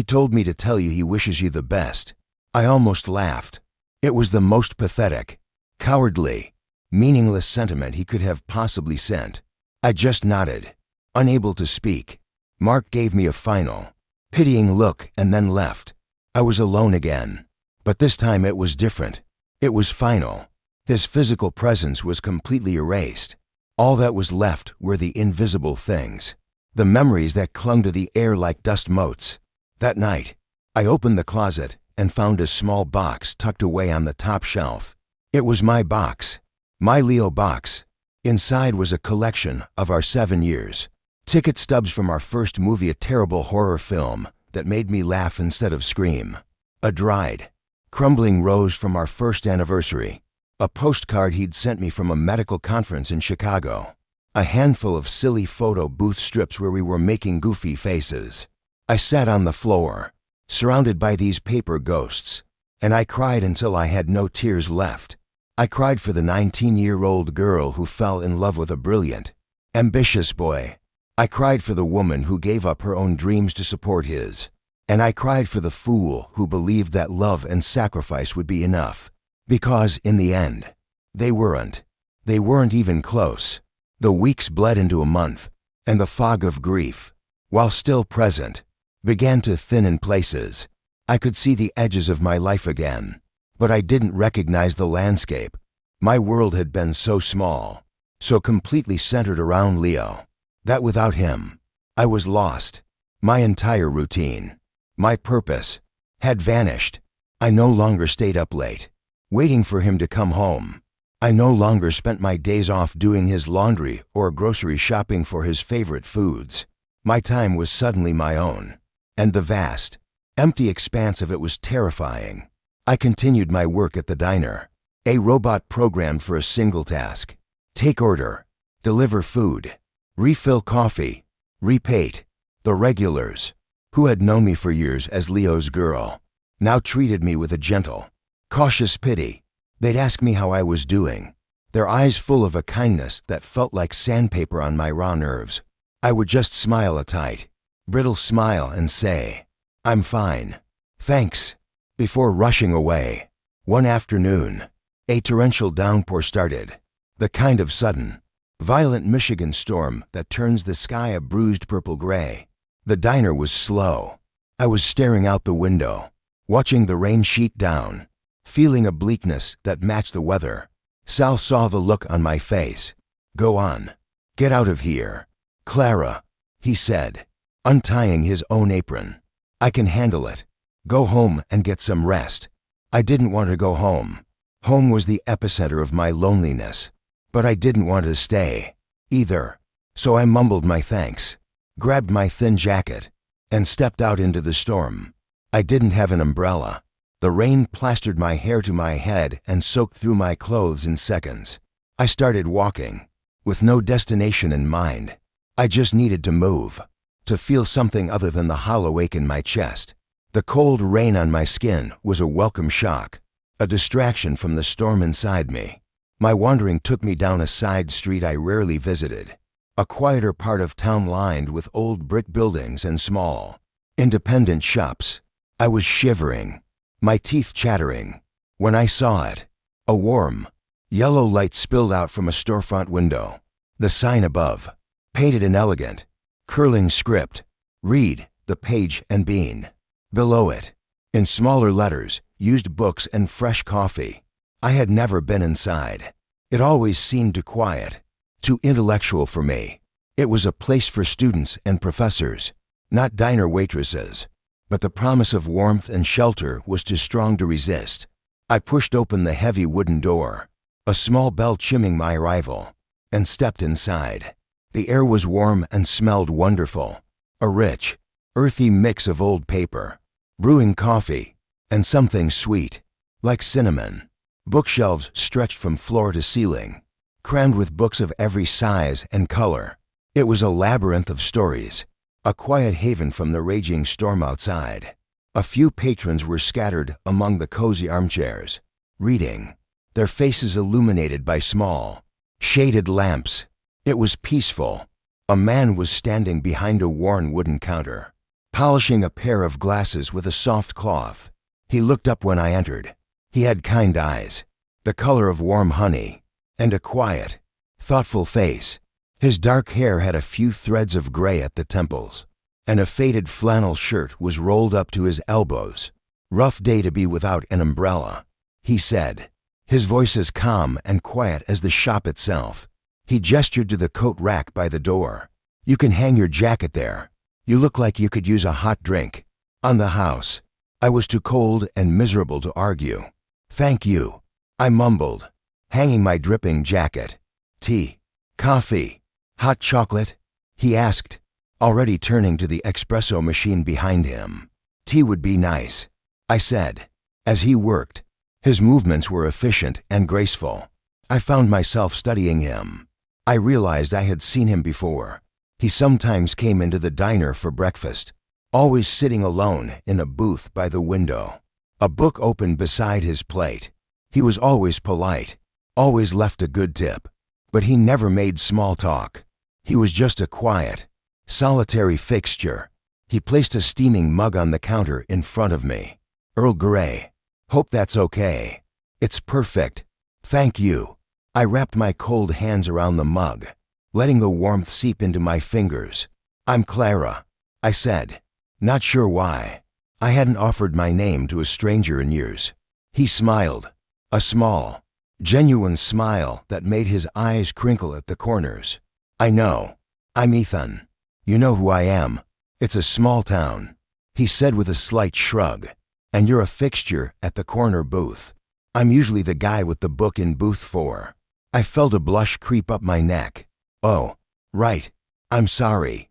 told me to tell you he wishes you the best." I almost laughed. It was the most pathetic, cowardly, meaningless sentiment he could have possibly sent. I just nodded, unable to speak. Mark gave me a final, pitying look and then left. I was alone again. But this time it was different. It was final. His physical presence was completely erased. All that was left were the invisible things, the memories that clung to the air like dust motes. That night, I opened the closet and found a small box tucked away on the top shelf. It was my box, my Leo box. Inside was a collection of our 7 years, ticket stubs from our first movie, a terrible horror film, that made me laugh instead of scream. A dried, crumbling rose from our first anniversary. A postcard he'd sent me from a medical conference in Chicago. A handful of silly photo booth strips where we were making goofy faces. I sat on the floor, surrounded by these paper ghosts, and I cried until I had no tears left. I cried for the 19-year-old girl who fell in love with a brilliant, ambitious boy. I cried for the woman who gave up her own dreams to support his. And I cried for the fool who believed that love and sacrifice would be enough. Because, in the end, they weren't. They weren't even close. The weeks bled into a month, and the fog of grief, while still present, began to thin in places. I could see the edges of my life again, but I didn't recognize the landscape. My world had been so small, so completely centered around Leo, that without him, I was lost. My entire routine, my purpose, had vanished. I no longer stayed up late, waiting for him to come home. I no longer spent my days off doing his laundry or grocery shopping for his favorite foods. My time was suddenly my own, and the vast, empty expanse of it was terrifying. I continued my work at the diner, a robot programmed for a single task: take order, deliver food, refill coffee, repaint. The regulars, who had known me for years as Leo's girl, now treated me with a gentle, cautious pity. They'd ask me how I was doing, their eyes full of a kindness that felt like sandpaper on my raw nerves. I would just smile a tight, brittle smile and say, "I'm fine, thanks," before rushing away. One afternoon, a torrential downpour started, the kind of sudden, violent Michigan storm that turns the sky a bruised purple gray. The diner was slow. I was staring out the window, watching the rain sheet down, feeling a bleakness that matched the weather. Sal saw the look on my face. "Go on. Get out of here, Clara," he said, untying his own apron. "I can handle it. Go home and get some rest." I didn't want to go home. Home was the epicenter of my loneliness. But I didn't want to stay, either. So I mumbled my thanks, grabbed my thin jacket, and stepped out into the storm. I didn't have an umbrella. The rain plastered my hair to my head and soaked through my clothes in seconds. I started walking, with no destination in mind. I just needed to move, to feel something other than the hollow ache in my chest. The cold rain on my skin was a welcome shock, a distraction from the storm inside me. My wandering took me down a side street I rarely visited, a quieter part of town lined with old brick buildings and small, independent shops. I was shivering, my teeth chattering, when I saw it. A warm, yellow light spilled out from a storefront window. The sign above, painted in elegant, curling script, read, "The Page and Bean." Below it, in smaller letters, "Used books and fresh coffee." I had never been inside. It always seemed too quiet, too intellectual for me. It was a place for students and professors, not diner waitresses. But the promise of warmth and shelter was too strong to resist. I pushed open the heavy wooden door, a small bell chimming my arrival, and stepped inside. The air was warm and smelled wonderful, a rich, earthy mix of old paper, brewing coffee, and something sweet, like cinnamon. Bookshelves stretched from floor to ceiling, crammed with books of every size and color. It was a labyrinth of stories, a quiet haven from the raging storm outside. A few patrons were scattered among the cozy armchairs, reading, their faces illuminated by small, shaded lamps. It was peaceful. A man was standing behind a worn wooden counter, polishing a pair of glasses with a soft cloth. He looked up when I entered. He had kind eyes, the color of warm honey, and a quiet, thoughtful face. His dark hair had a few threads of gray at the temples, and a faded flannel shirt was rolled up to his elbows. "Rough day to be without an umbrella," he said, his voice as calm and quiet as the shop itself. He gestured to the coat rack by the door. "You can hang your jacket there. You look like you could use a hot drink." On the house, I was too cold and miserable to argue. "Thank you," I mumbled, hanging my dripping jacket. "Tea, coffee, hot chocolate?" he asked. already turning to the espresso machine behind him. "Tea would be nice," I said. As he worked, his movements were efficient and graceful. I found myself studying him. I realized I had seen him before. He sometimes came into the diner for breakfast, always sitting alone in a booth by the window, a book open beside his plate. He was always polite, always left a good tip, but he never made small talk. He was just a quiet, solitary fixture. He placed a steaming mug on the counter in front of me. "Earl Grey. Hope that's okay." "It's perfect. Thank you." I wrapped my cold hands around the mug, letting the warmth seep into my fingers. "I'm Clara," I said, not sure why. I hadn't offered my name to a stranger in years. He smiled, a small, genuine smile that made his eyes crinkle at the corners. "I know. I'm Ethan. You know who I am. It's a small town," he said with a slight shrug. "And you're a fixture at the corner booth. I'm usually the guy with the book in booth 4. I felt a blush creep up my neck. "Oh, right. I'm sorry.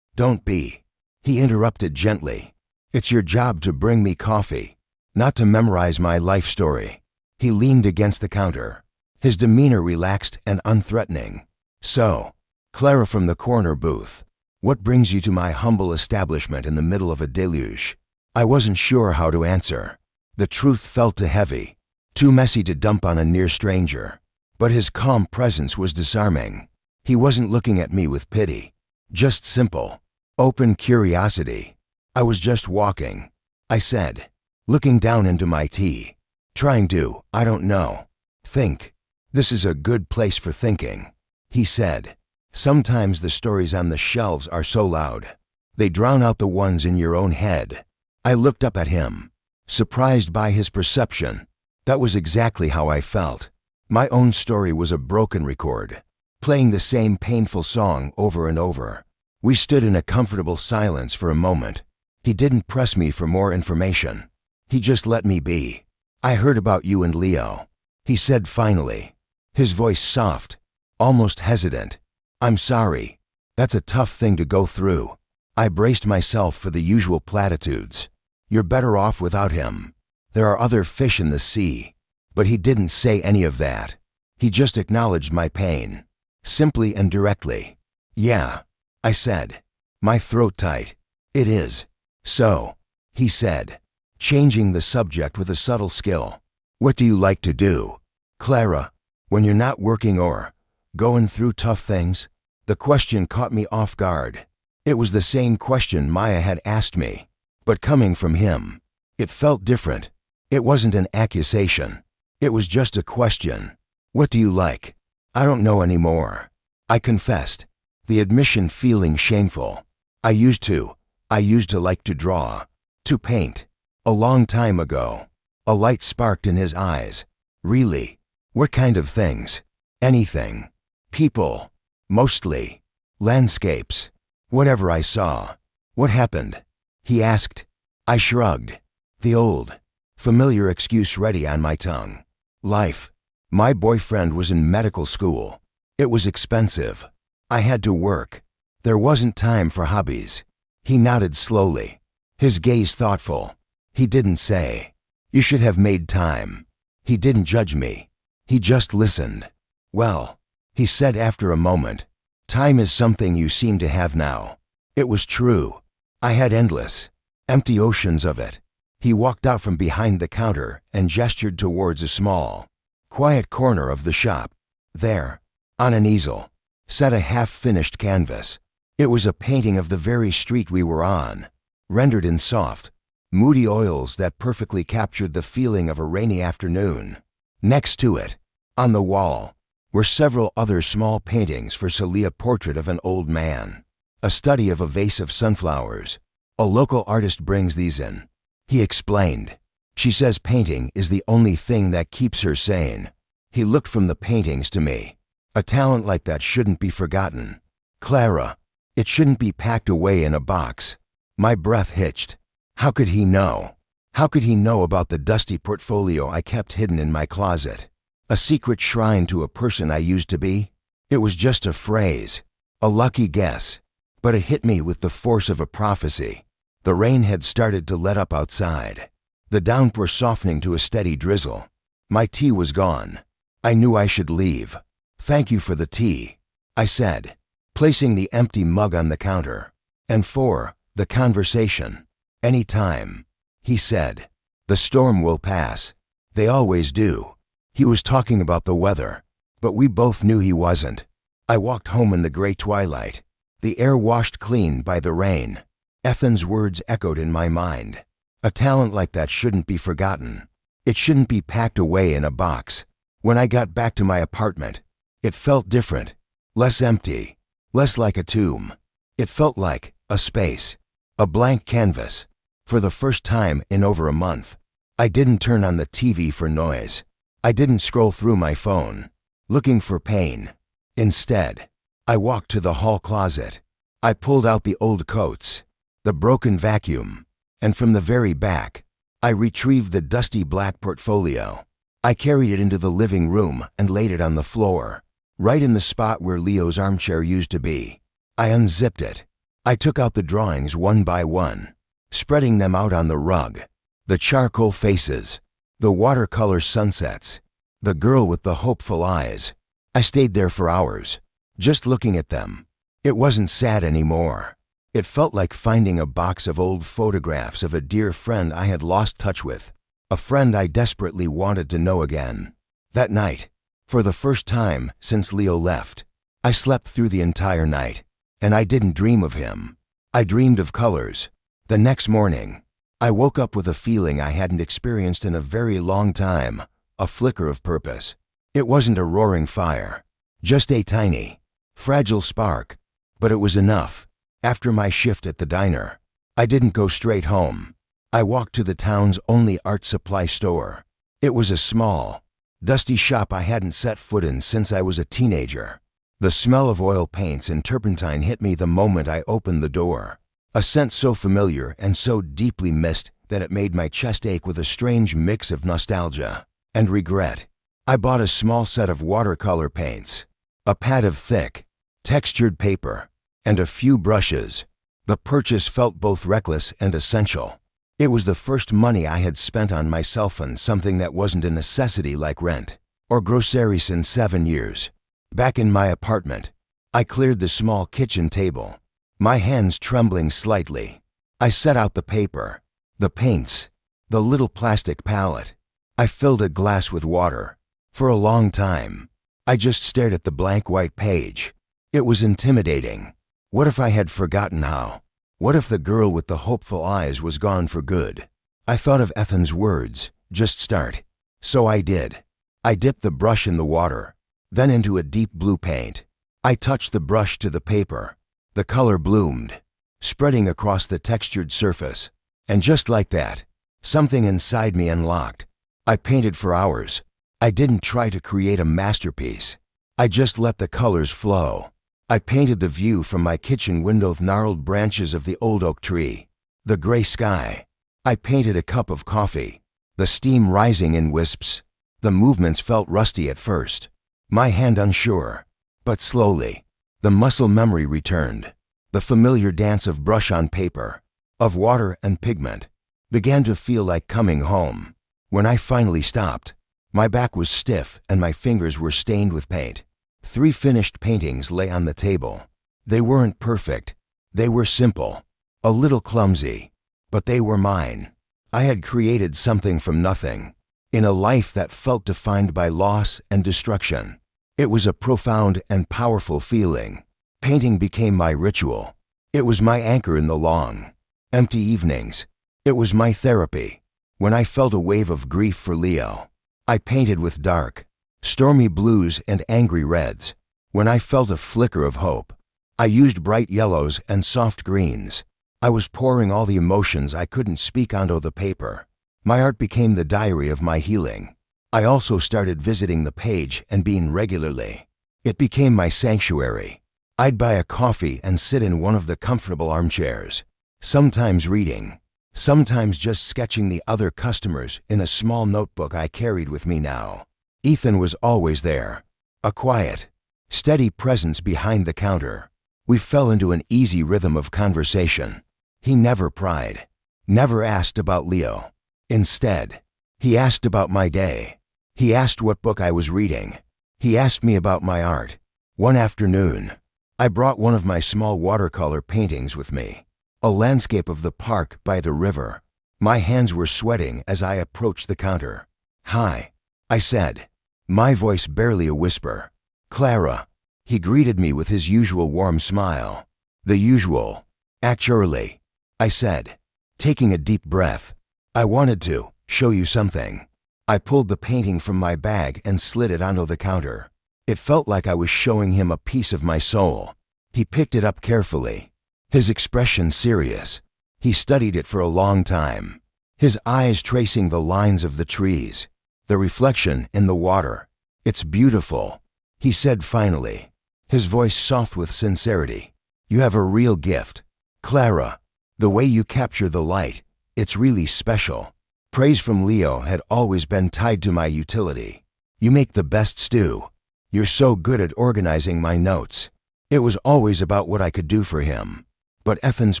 Don't be." He interrupted gently. "It's your job to bring me coffee, not to memorize my life story." He leaned against the counter, his demeanor relaxed and unthreatening. "So, Clara from the corner booth, what brings you to my humble establishment in the middle of a deluge?" I wasn't sure how to answer. The truth felt too heavy, too messy to dump on a near stranger. But his calm presence was disarming. He wasn't looking at me with pity, just simple, open curiosity. "I was just walking," I said, looking down into my tea, trying to, I don't know, think. "This is a good place for thinking," he said. "Sometimes the stories on the shelves are so loud, they drown out the ones in your own head." I looked up at him, surprised by his perception. That was exactly how I felt. My own story was a broken record, playing the same painful song over and over. We stood in a comfortable silence for a moment. He didn't press me for more information. He just let me be. "I heard about you and Leo," he said finally, his voice soft, almost hesitant. "I'm sorry. That's a tough thing to go through." I braced myself for the usual platitudes. "You're better off without him. There are other fish in the sea." But he didn't say any of that. He just acknowledged my pain, simply and directly. "Yeah," I said, my throat tight. "It is." "So," he said, changing the subject with a subtle skill, "what do you like to do, Clara, when you're not working or going through tough things?" The question caught me off guard. It was the same question Maya had asked me, but coming from him, it felt different. It wasn't an accusation. It was just a question. "What do you like?" "I don't know anymore," I confessed, the admission feeling shameful. I used to like to draw, to paint. A long time ago." A light sparked in his eyes. "Really? What kind of things?" "Anything. People. Mostly. Landscapes. Whatever I saw." "What happened?" he asked. I shrugged, the old, familiar excuse ready on my tongue. "Life. My boyfriend was in medical school. It was expensive. I had to work. There wasn't time for hobbies." He nodded slowly, his gaze thoughtful. He didn't say, "You should have made time." He didn't judge me. He just listened. "Well," he said after a moment, "time is something you seem to have now." It was true. I had endless, empty oceans of it. He walked out from behind the counter and gestured towards a small, quiet corner of the shop. There, on an easel, sat a half-finished canvas. It was a painting of the very street we were on, rendered in soft, moody oils that perfectly captured the feeling of a rainy afternoon. Next to it, on the wall, were several other small paintings for Celia, portrait of an old man, a study of a vase of sunflowers. "A local artist brings these in," he explained. "She says painting is the only thing that keeps her sane." He looked from the paintings to me. "A talent like that shouldn't be forgotten, Clara. It shouldn't be packed away in a box." My breath hitched. How could he know? How could he know about the dusty portfolio I kept hidden in my closet? A secret shrine to a person I used to be? It was just a phrase, a lucky guess. But it hit me with the force of a prophecy. The rain had started to let up outside, the downpour softening to a steady drizzle. My tea was gone. I knew I should leave. "Thank you for the tea," I said, placing the empty mug on the counter. "And for the conversation." "Any time," he said. "The storm will pass. They always do." He was talking about the weather, but we both knew he wasn't. I walked home in the gray twilight, the air washed clean by the rain. Ethan's words echoed in my mind. A talent like that shouldn't be forgotten. It shouldn't be packed away in a box. When I got back to my apartment, it felt different. Less empty, less like a tomb. It felt like a space, a blank canvas. For the first time in over a month, I didn't turn on the TV for noise. I didn't scroll through my phone, looking for pain. Instead, I walked to the hall closet. I pulled out the old coats, the broken vacuum, and from the very back, I retrieved the dusty black portfolio. I carried it into the living room and laid it on the floor, right in the spot where Leo's armchair used to be. I unzipped it. I took out the drawings one by one, spreading them out on the rug. The charcoal faces, the watercolor sunsets, the girl with the hopeful eyes. I stayed there for hours, just looking at them. It wasn't sad anymore. It felt like finding a box of old photographs of a dear friend I had lost touch with, a friend I desperately wanted to know again. That night, for the first time since Leo left, I slept through the entire night, and I didn't dream of him. I dreamed of colors. The next morning, I woke up with a feeling I hadn't experienced in a very long time, a flicker of purpose. It wasn't a roaring fire, just a tiny, fragile spark, but it was enough. After my shift at the diner, I didn't go straight home. I walked to the town's only art supply store. It was a small, dusty shop I hadn't set foot in since I was a teenager. The smell of oil paints and turpentine hit me the moment I opened the door, a scent so familiar and so deeply missed that it made my chest ache with a strange mix of nostalgia and regret. I bought a small set of watercolor paints, a pad of thick, textured paper, and a few brushes. The purchase felt both reckless and essential. It was the first money I had spent on myself on something that wasn't a necessity like rent or groceries in 7 years. Back in my apartment, I cleared the small kitchen table, my hands trembling slightly. I set out the paper, the paints, the little plastic palette. I filled a glass with water. For a long time, I just stared at the blank white page. It was intimidating. What if I had forgotten how? What if the girl with the hopeful eyes was gone for good? I thought of Ethan's words, just start. So I did. I dipped the brush in the water, then into a deep blue paint. I touched the brush to the paper. The color bloomed, spreading across the textured surface. And just like that, something inside me unlocked. I painted for hours. I didn't try to create a masterpiece. I just let the colors flow. I painted the view from my kitchen window with gnarled branches of the old oak tree, the gray sky. I painted a cup of coffee, the steam rising in wisps. The movements felt rusty at first, my hand unsure, but slowly, the muscle memory returned. The familiar dance of brush on paper, of water and pigment, began to feel like coming home. When I finally stopped, my back was stiff and my fingers were stained with paint. 3 finished paintings lay on the table. They weren't perfect. They were simple, a little clumsy, but they were mine. I had created something from nothing, in a life that felt defined by loss and destruction. It was a profound and powerful feeling. Painting became my ritual. It was my anchor in the long, empty evenings. It was my therapy. When I felt a wave of grief for Leo, I painted with dark, stormy blues and angry reds. When I felt a flicker of hope, I used bright yellows and soft greens. I was pouring all the emotions I couldn't speak onto the paper. My art became the diary of my healing. I also started visiting the page and being regularly. It became my sanctuary. I'd buy a coffee and sit in one of the comfortable armchairs, sometimes reading, sometimes just sketching the other customers in a small notebook I carried with me now. Ethan was always there, a quiet, steady presence behind the counter. We fell into an easy rhythm of conversation. He never pried, never asked about Leo. Instead, he asked about my day. He asked what book I was reading. He asked me about my art. One afternoon, I brought one of my small watercolor paintings with me, a landscape of the park by the river. My hands were sweating as I approached the counter. "Hi," I said, my voice barely a whisper. "Clara." He greeted me with his usual warm smile. "The usual. Actually," I said, taking a deep breath. "I wanted to show you something." I pulled the painting from my bag and slid it onto the counter. It felt like I was showing him a piece of my soul. He picked it up carefully, his expression serious. He studied it for a long time, his eyes tracing the lines of the trees, the reflection in the water. "It's beautiful," he said finally, his voice soft with sincerity. "You have a real gift, Clara. The way you capture the light, it's really special." Praise from Leo had always been tied to my utility. "You make the best stew. You're so good at organizing my notes." It was always about what I could do for him. But Effen's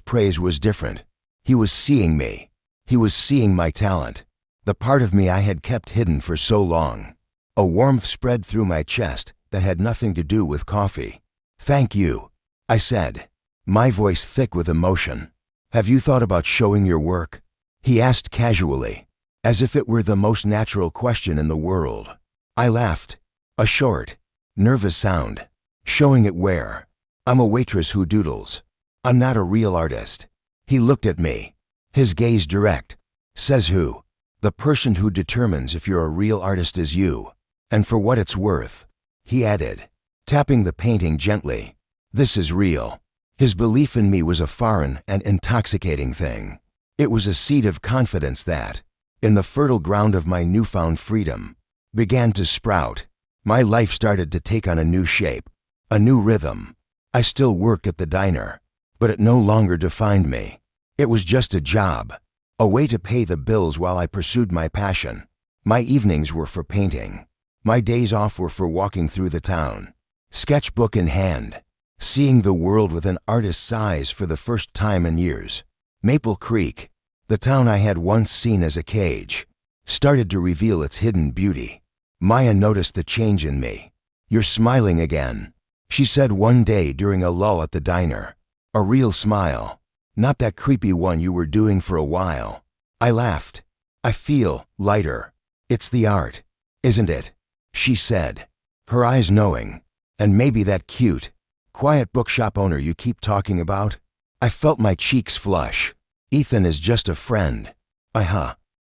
praise was different. He was seeing me. He was seeing my talent, the part of me I had kept hidden for so long. A warmth spread through my chest that had nothing to do with coffee. "Thank you," I said, my voice thick with emotion. "Have you thought about showing your work?" He asked casually, as if it were the most natural question in the world. I laughed, a short, nervous sound. "Showing it where? I'm a waitress who doodles. I'm not a real artist." He looked at me, his gaze direct. "Says who? The person who determines if you're a real artist is you. And for what it's worth," he added, tapping the painting gently, "this is real." His belief in me was a foreign and intoxicating thing. It was a seed of confidence that, in the fertile ground of my newfound freedom, began to sprout. My life started to take on a new shape, a new rhythm. I still worked at the diner, but it no longer defined me. It was just a job, a way to pay the bills while I pursued my passion. My evenings were for painting. My days off were for walking through the town, sketchbook in hand, seeing the world with an artist's eyes for the first time in years. Maple Creek, the town I had once seen as a cage, started to reveal its hidden beauty. Maya noticed the change in me. "You're smiling again," she said one day during a lull at the diner. "A real smile, not that creepy one you were doing for a while." I laughed. "I feel lighter. It's the art, isn't it?" she said, her eyes knowing. "And maybe that cute, quiet bookshop owner you keep talking about?" I felt my cheeks flush. "Ethan is just a friend."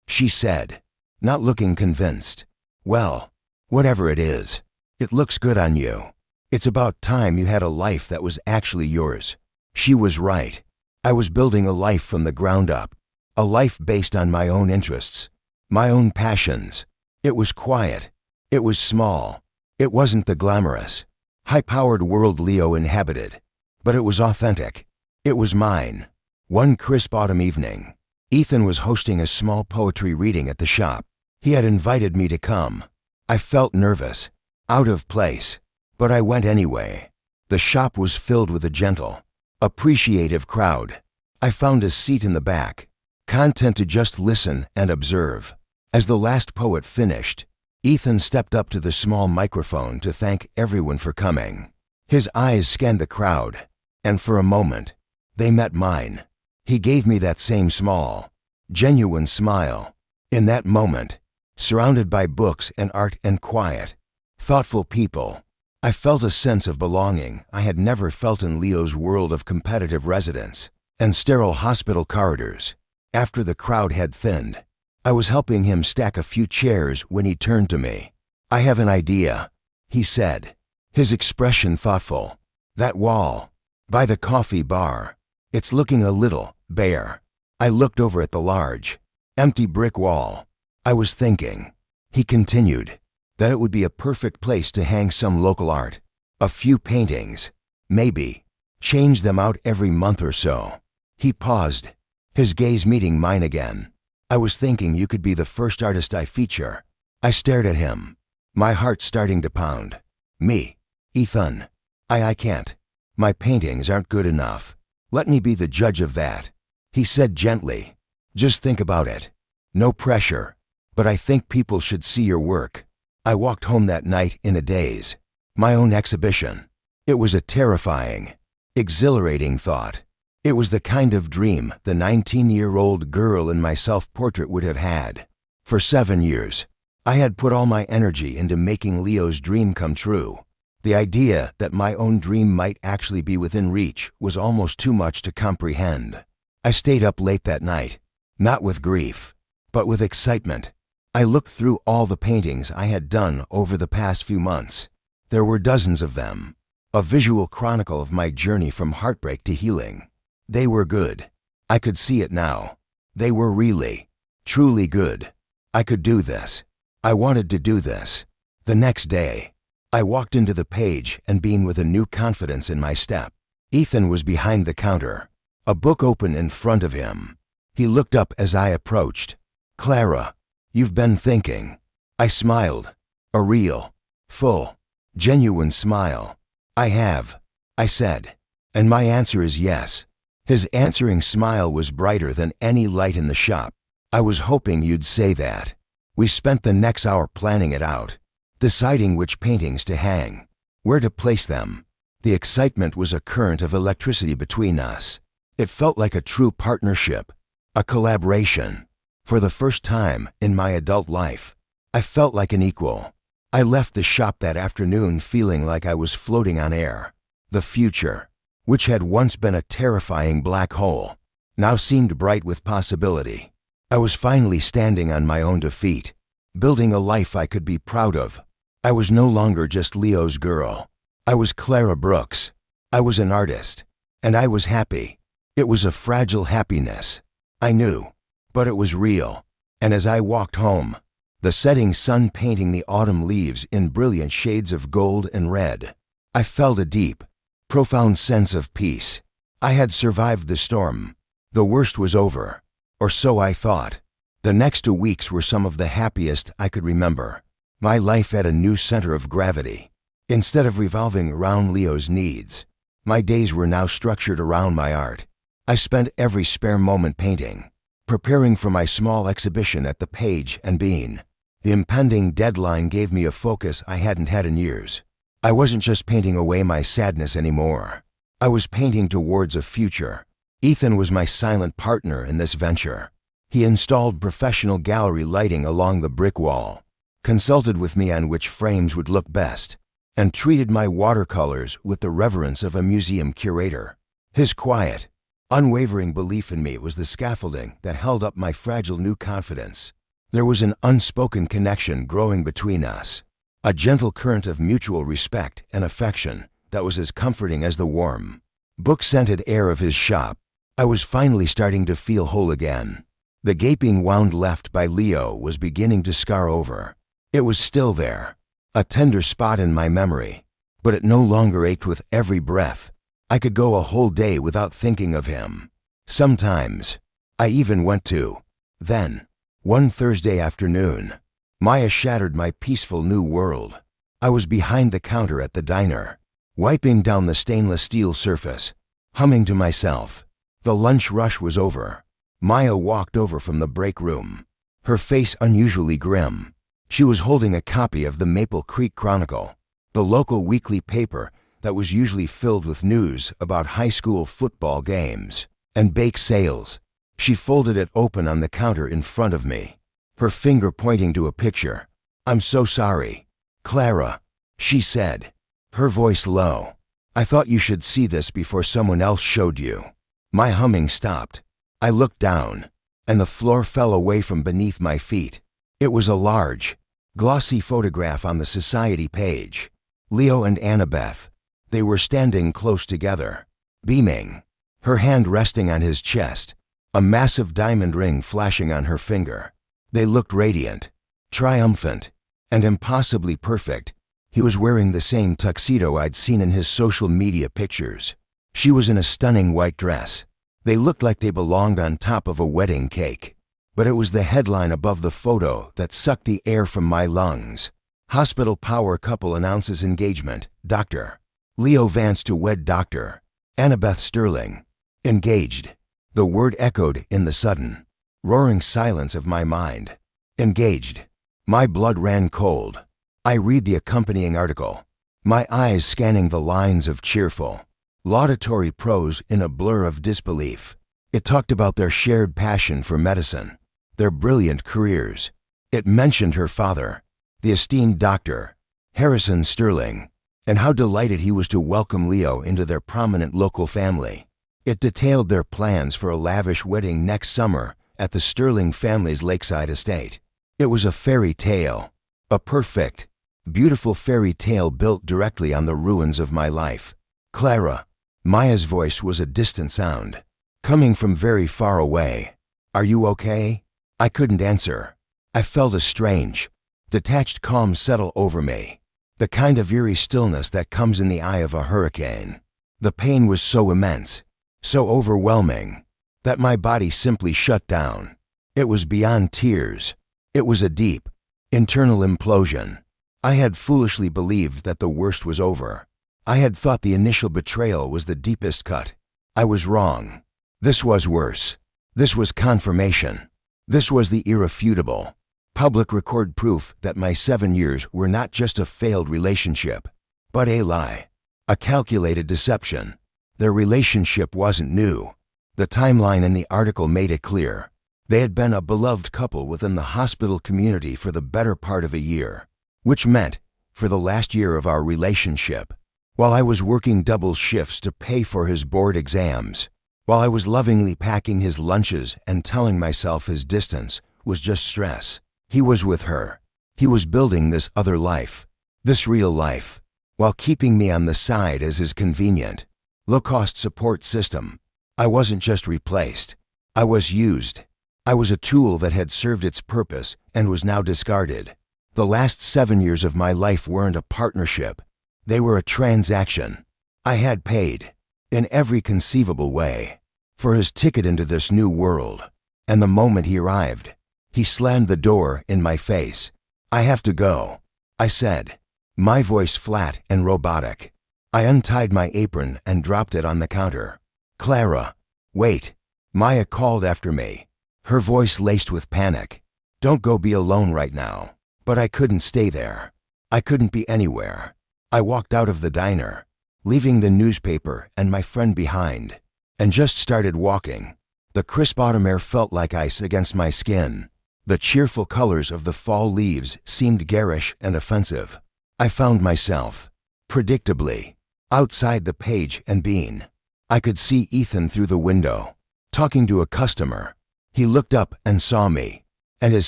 She said, not looking convinced. "Well, whatever it is, it looks good on you. It's about time you had a life that was actually yours." She was right. I was building a life from the ground up, a life based on my own interests, my own passions. It was quiet. It was small. It wasn't the glamorous, high-powered world Leo inhabited, but it was authentic. It was mine. One crisp autumn evening, Ethan was hosting a small poetry reading at the shop. He had invited me to come. I felt nervous, out of place, but I went anyway. The shop was filled with a gentle, appreciative crowd. I found a seat in the back, content to just listen and observe. As the last poet finished, Ethan stepped up to the small microphone to thank everyone for coming. His eyes scanned the crowd, and for a moment, they met mine. He gave me that same small, genuine smile. In that moment, surrounded by books and art and quiet, thoughtful people, I felt a sense of belonging I had never felt in Leo's world of competitive residence and sterile hospital corridors. After the crowd had thinned, I was helping him stack a few chairs when he turned to me. "I have an idea," he said, his expression thoughtful. "That wall, by the coffee bar, it's looking a little bare." I looked over at the large, empty brick wall. "I was thinking," he continued, "that it would be a perfect place to hang some local art. A few paintings, maybe. Change them out every month or so." He paused, his gaze meeting mine again. "I was thinking you could be the first artist I feature." I stared at him, my heart starting to pound. "Me, Ethan. I can't. My paintings aren't good enough. Let me be the judge of that. He said gently. Just think about it. No pressure. But I think people should see your work. I walked home that night in a daze. My own exhibition. It was a terrifying, exhilarating thought. It was the kind of dream the 19-year-old girl in my self-portrait would have had. For 7 years, I had put all my energy into making Leo's dream come true. The idea that my own dream might actually be within reach was almost too much to comprehend. I stayed up late that night, not with grief, but with excitement. I looked through all the paintings I had done over the past few months. There were dozens of them, a visual chronicle of my journey from heartbreak to healing. They were good. I could see it now. They were really, truly good. I could do this. I wanted to do this. The next day, I walked into the page and beamed with a new confidence in my step. Ethan was behind the counter, a book open in front of him. He looked up as I approached. "Clara, you've been thinking." I smiled. A real, full, genuine smile. "I have," I said. "And my answer is yes." His answering smile was brighter than any light in the shop. "I was hoping you'd say that." We spent the next hour planning it out, deciding which paintings to hang, where to place them. The excitement was a current of electricity between us. It felt like a true partnership, a collaboration. For the first time in my adult life, I felt like an equal. I left the shop that afternoon feeling like I was floating on air. The future, which had once been a terrifying black hole, now seemed bright with possibility. I was finally standing on my own 2 feet, building a life I could be proud of. I was no longer just Leo's girl. I was Clara Brooks. I was an artist, and I was happy. It was a fragile happiness, I knew, but it was real. And as I walked home, the setting sun painting the autumn leaves in brilliant shades of gold and red, I felt a deep, profound sense of peace. I had survived the storm. The worst was over. Or so I thought. The next 2 weeks were some of the happiest I could remember. My life had a new center of gravity. Instead of revolving around Leo's needs, my days were now structured around my art. I spent every spare moment painting, preparing for my small exhibition at the Page and Bean. The impending deadline gave me a focus I hadn't had in years. I wasn't just painting away my sadness anymore. I was painting towards a future. Ethan was my silent partner in this venture. He installed professional gallery lighting along the brick wall, consulted with me on which frames would look best, and treated my watercolors with the reverence of a museum curator. His quiet, unwavering belief in me was the scaffolding that held up my fragile new confidence. There was an unspoken connection growing between us, a gentle current of mutual respect and affection that was as comforting as the warm, book-scented air of his shop. I was finally starting to feel whole again. The gaping wound left by Leo was beginning to scar over. It was still there, a tender spot in my memory, but it no longer ached with every breath. I could go a whole day without thinking of him. Sometimes, I even went to. Then, one Thursday afternoon, Maya shattered my peaceful new world. I was behind the counter at the diner, wiping down the stainless steel surface, humming to myself. The lunch rush was over. Maya walked over from the break room, her face unusually grim. She was holding a copy of the Maple Creek Chronicle, the local weekly paper that was usually filled with news about high school football games and bake sales. She folded it open on the counter in front of me, her finger pointing to a picture. "I'm so sorry, Clara," she said, her voice low. "I thought you should see this before someone else showed you." My humming stopped. I looked down, and the floor fell away from beneath my feet. It was a large, glossy photograph on the society page. Leo and Annabeth. They were standing close together, beaming, her hand resting on his chest, a massive diamond ring flashing on her finger. They looked radiant, triumphant, and impossibly perfect. He was wearing the same tuxedo I'd seen in his social media pictures. She was in a stunning white dress. They looked like they belonged on top of a wedding cake. But it was the headline above the photo that sucked the air from my lungs. "Hospital power couple announces engagement. Doctor." Leo Vance to wed Dr. Annabeth Sterling. Engaged. The word echoed in the sudden, roaring silence of my mind. Engaged. My blood ran cold. I read the accompanying article, my eyes scanning the lines of cheerful, laudatory prose in a blur of disbelief. It talked about their shared passion for medicine, their brilliant careers. It mentioned her father, the esteemed Dr. Harrison Sterling, and how delighted he was to welcome Leo into their prominent local family. It detailed their plans for a lavish wedding next summer at the Sterling family's lakeside estate. It was a fairy tale, a perfect, beautiful fairy tale built directly on the ruins of my life. Clara. Maya's voice was a distant sound, coming from very far away. Are you okay? I couldn't answer. I felt a strange, detached calm settle over me, the kind of eerie stillness that comes in the eye of a hurricane. The pain was so immense, so overwhelming, that my body simply shut down. It was beyond tears. It was a deep, internal implosion. I had foolishly believed that the worst was over. I had thought the initial betrayal was the deepest cut. I was wrong. This was worse. This was confirmation. This was the irrefutable, public record proof that my 7 years were not just a failed relationship, but a lie, a calculated deception. Their relationship wasn't new. The timeline in the article made it clear. They had been a beloved couple within the hospital community for the better part of a year, which meant, for the last year of our relationship, while I was working double shifts to pay for his board exams, while I was lovingly packing his lunches and telling myself his distance was just stress, he was with her. He was building this other life, this real life, while keeping me on the side as his convenient, low-cost support system. I wasn't just replaced. I was used. I was a tool that had served its purpose and was now discarded. The last 7 years of my life weren't a partnership. They were a transaction. I had paid, in every conceivable way, for his ticket into this new world. And the moment he arrived, he slammed the door in my face. I have to go, I said, my voice flat and robotic. I untied my apron and dropped it on the counter. Clara, wait, Maya called after me, her voice laced with panic. Don't go, be alone right now. But I couldn't stay there. I couldn't be anywhere. I walked out of the diner, leaving the newspaper and my friend behind, and just started walking. The crisp autumn air felt like ice against my skin. The cheerful colors of the fall leaves seemed garish and offensive. I found myself, predictably, outside the Page and Bean. I could see Ethan through the window, talking to a customer. He looked up and saw me, and his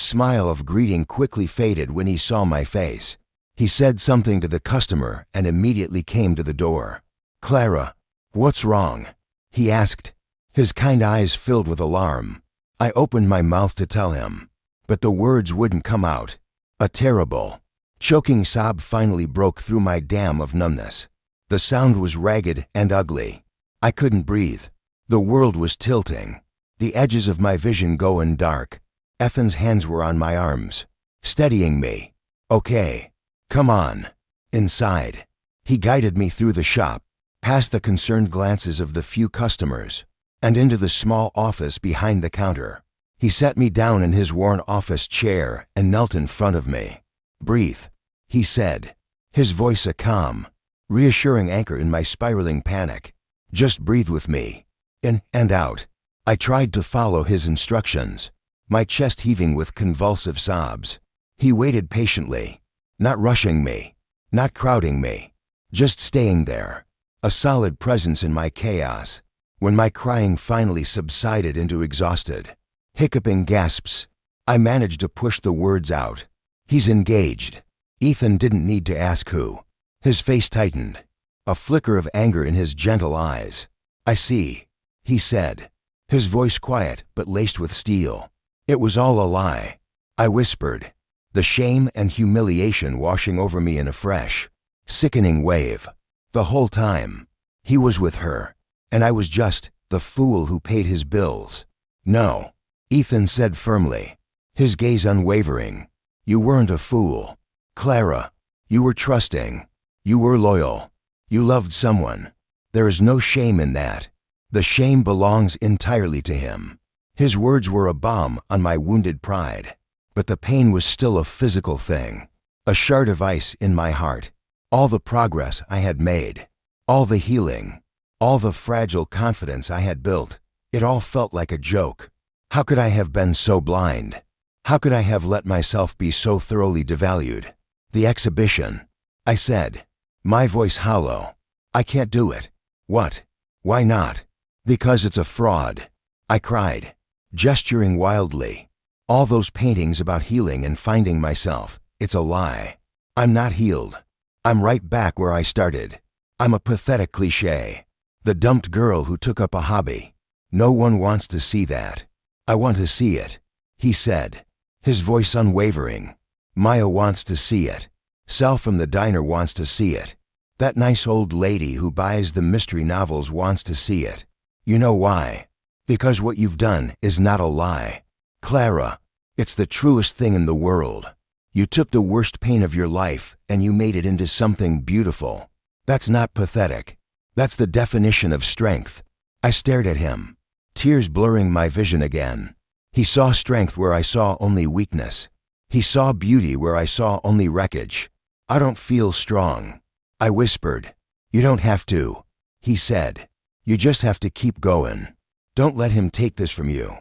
smile of greeting quickly faded when he saw my face. He said something to the customer and immediately came to the door. Clara, what's wrong? He asked, his kind eyes filled with alarm. I opened my mouth to tell him, but the words wouldn't come out. A terrible, choking sob finally broke through my dam of numbness. The sound was ragged and ugly. I couldn't breathe. The world was tilting, the edges of my vision going dark. Ethan's hands were on my arms, steadying me. Okay, come on, inside. He guided me through the shop, past the concerned glances of the few customers, and into the small office behind the counter. He sat me down in his worn office chair and knelt in front of me. Breathe, he said, his voice a calm, reassuring anchor in my spiraling panic. Just breathe with me, in and out. I tried to follow his instructions, my chest heaving with convulsive sobs. He waited patiently, not rushing me, not crowding me, just staying there, a solid presence in my chaos. When my crying finally subsided into exhausted, hiccuping gasps, I managed to push the words out. He's engaged. Ethan didn't need to ask who. His face tightened, a flicker of anger in his gentle eyes. I see, he said, his voice quiet but laced with steel. It was all a lie, I whispered, the shame and humiliation washing over me in a fresh, sickening wave. The whole time, he was with her, and I was just the fool who paid his bills. No, Ethan said firmly, his gaze unwavering. You weren't a fool, Clara. You were trusting. You were loyal. You loved someone. There is no shame in that. The shame belongs entirely to him. His words were a balm on my wounded pride. But the pain was still a physical thing. A shard of ice in my heart. All the progress I had made. All the healing. All the fragile confidence I had built. It all felt like a joke. How could I have been so blind? How could I have let myself be so thoroughly devalued? The exhibition. I said, my voice hollow. I can't do it. What? Why not? Because it's a fraud. I cried, gesturing wildly. All those paintings about healing and finding myself, it's a lie. I'm not healed. I'm right back where I started. I'm a pathetic cliché. The dumped girl who took up a hobby. No one wants to see that. I want to see it, he said, his voice unwavering. Maya wants to see it. Sal from the diner wants to see it. That nice old lady who buys the mystery novels wants to see it. You know why? Because what you've done is not a lie. Clara, it's the truest thing in the world. You took the worst pain of your life and you made it into something beautiful. That's not pathetic. That's the definition of strength. I stared at him, tears blurring my vision again. He saw strength where I saw only weakness. He saw beauty where I saw only wreckage. I don't feel strong. I whispered. You don't have to. He said. You just have to keep going. Don't let him take this from you.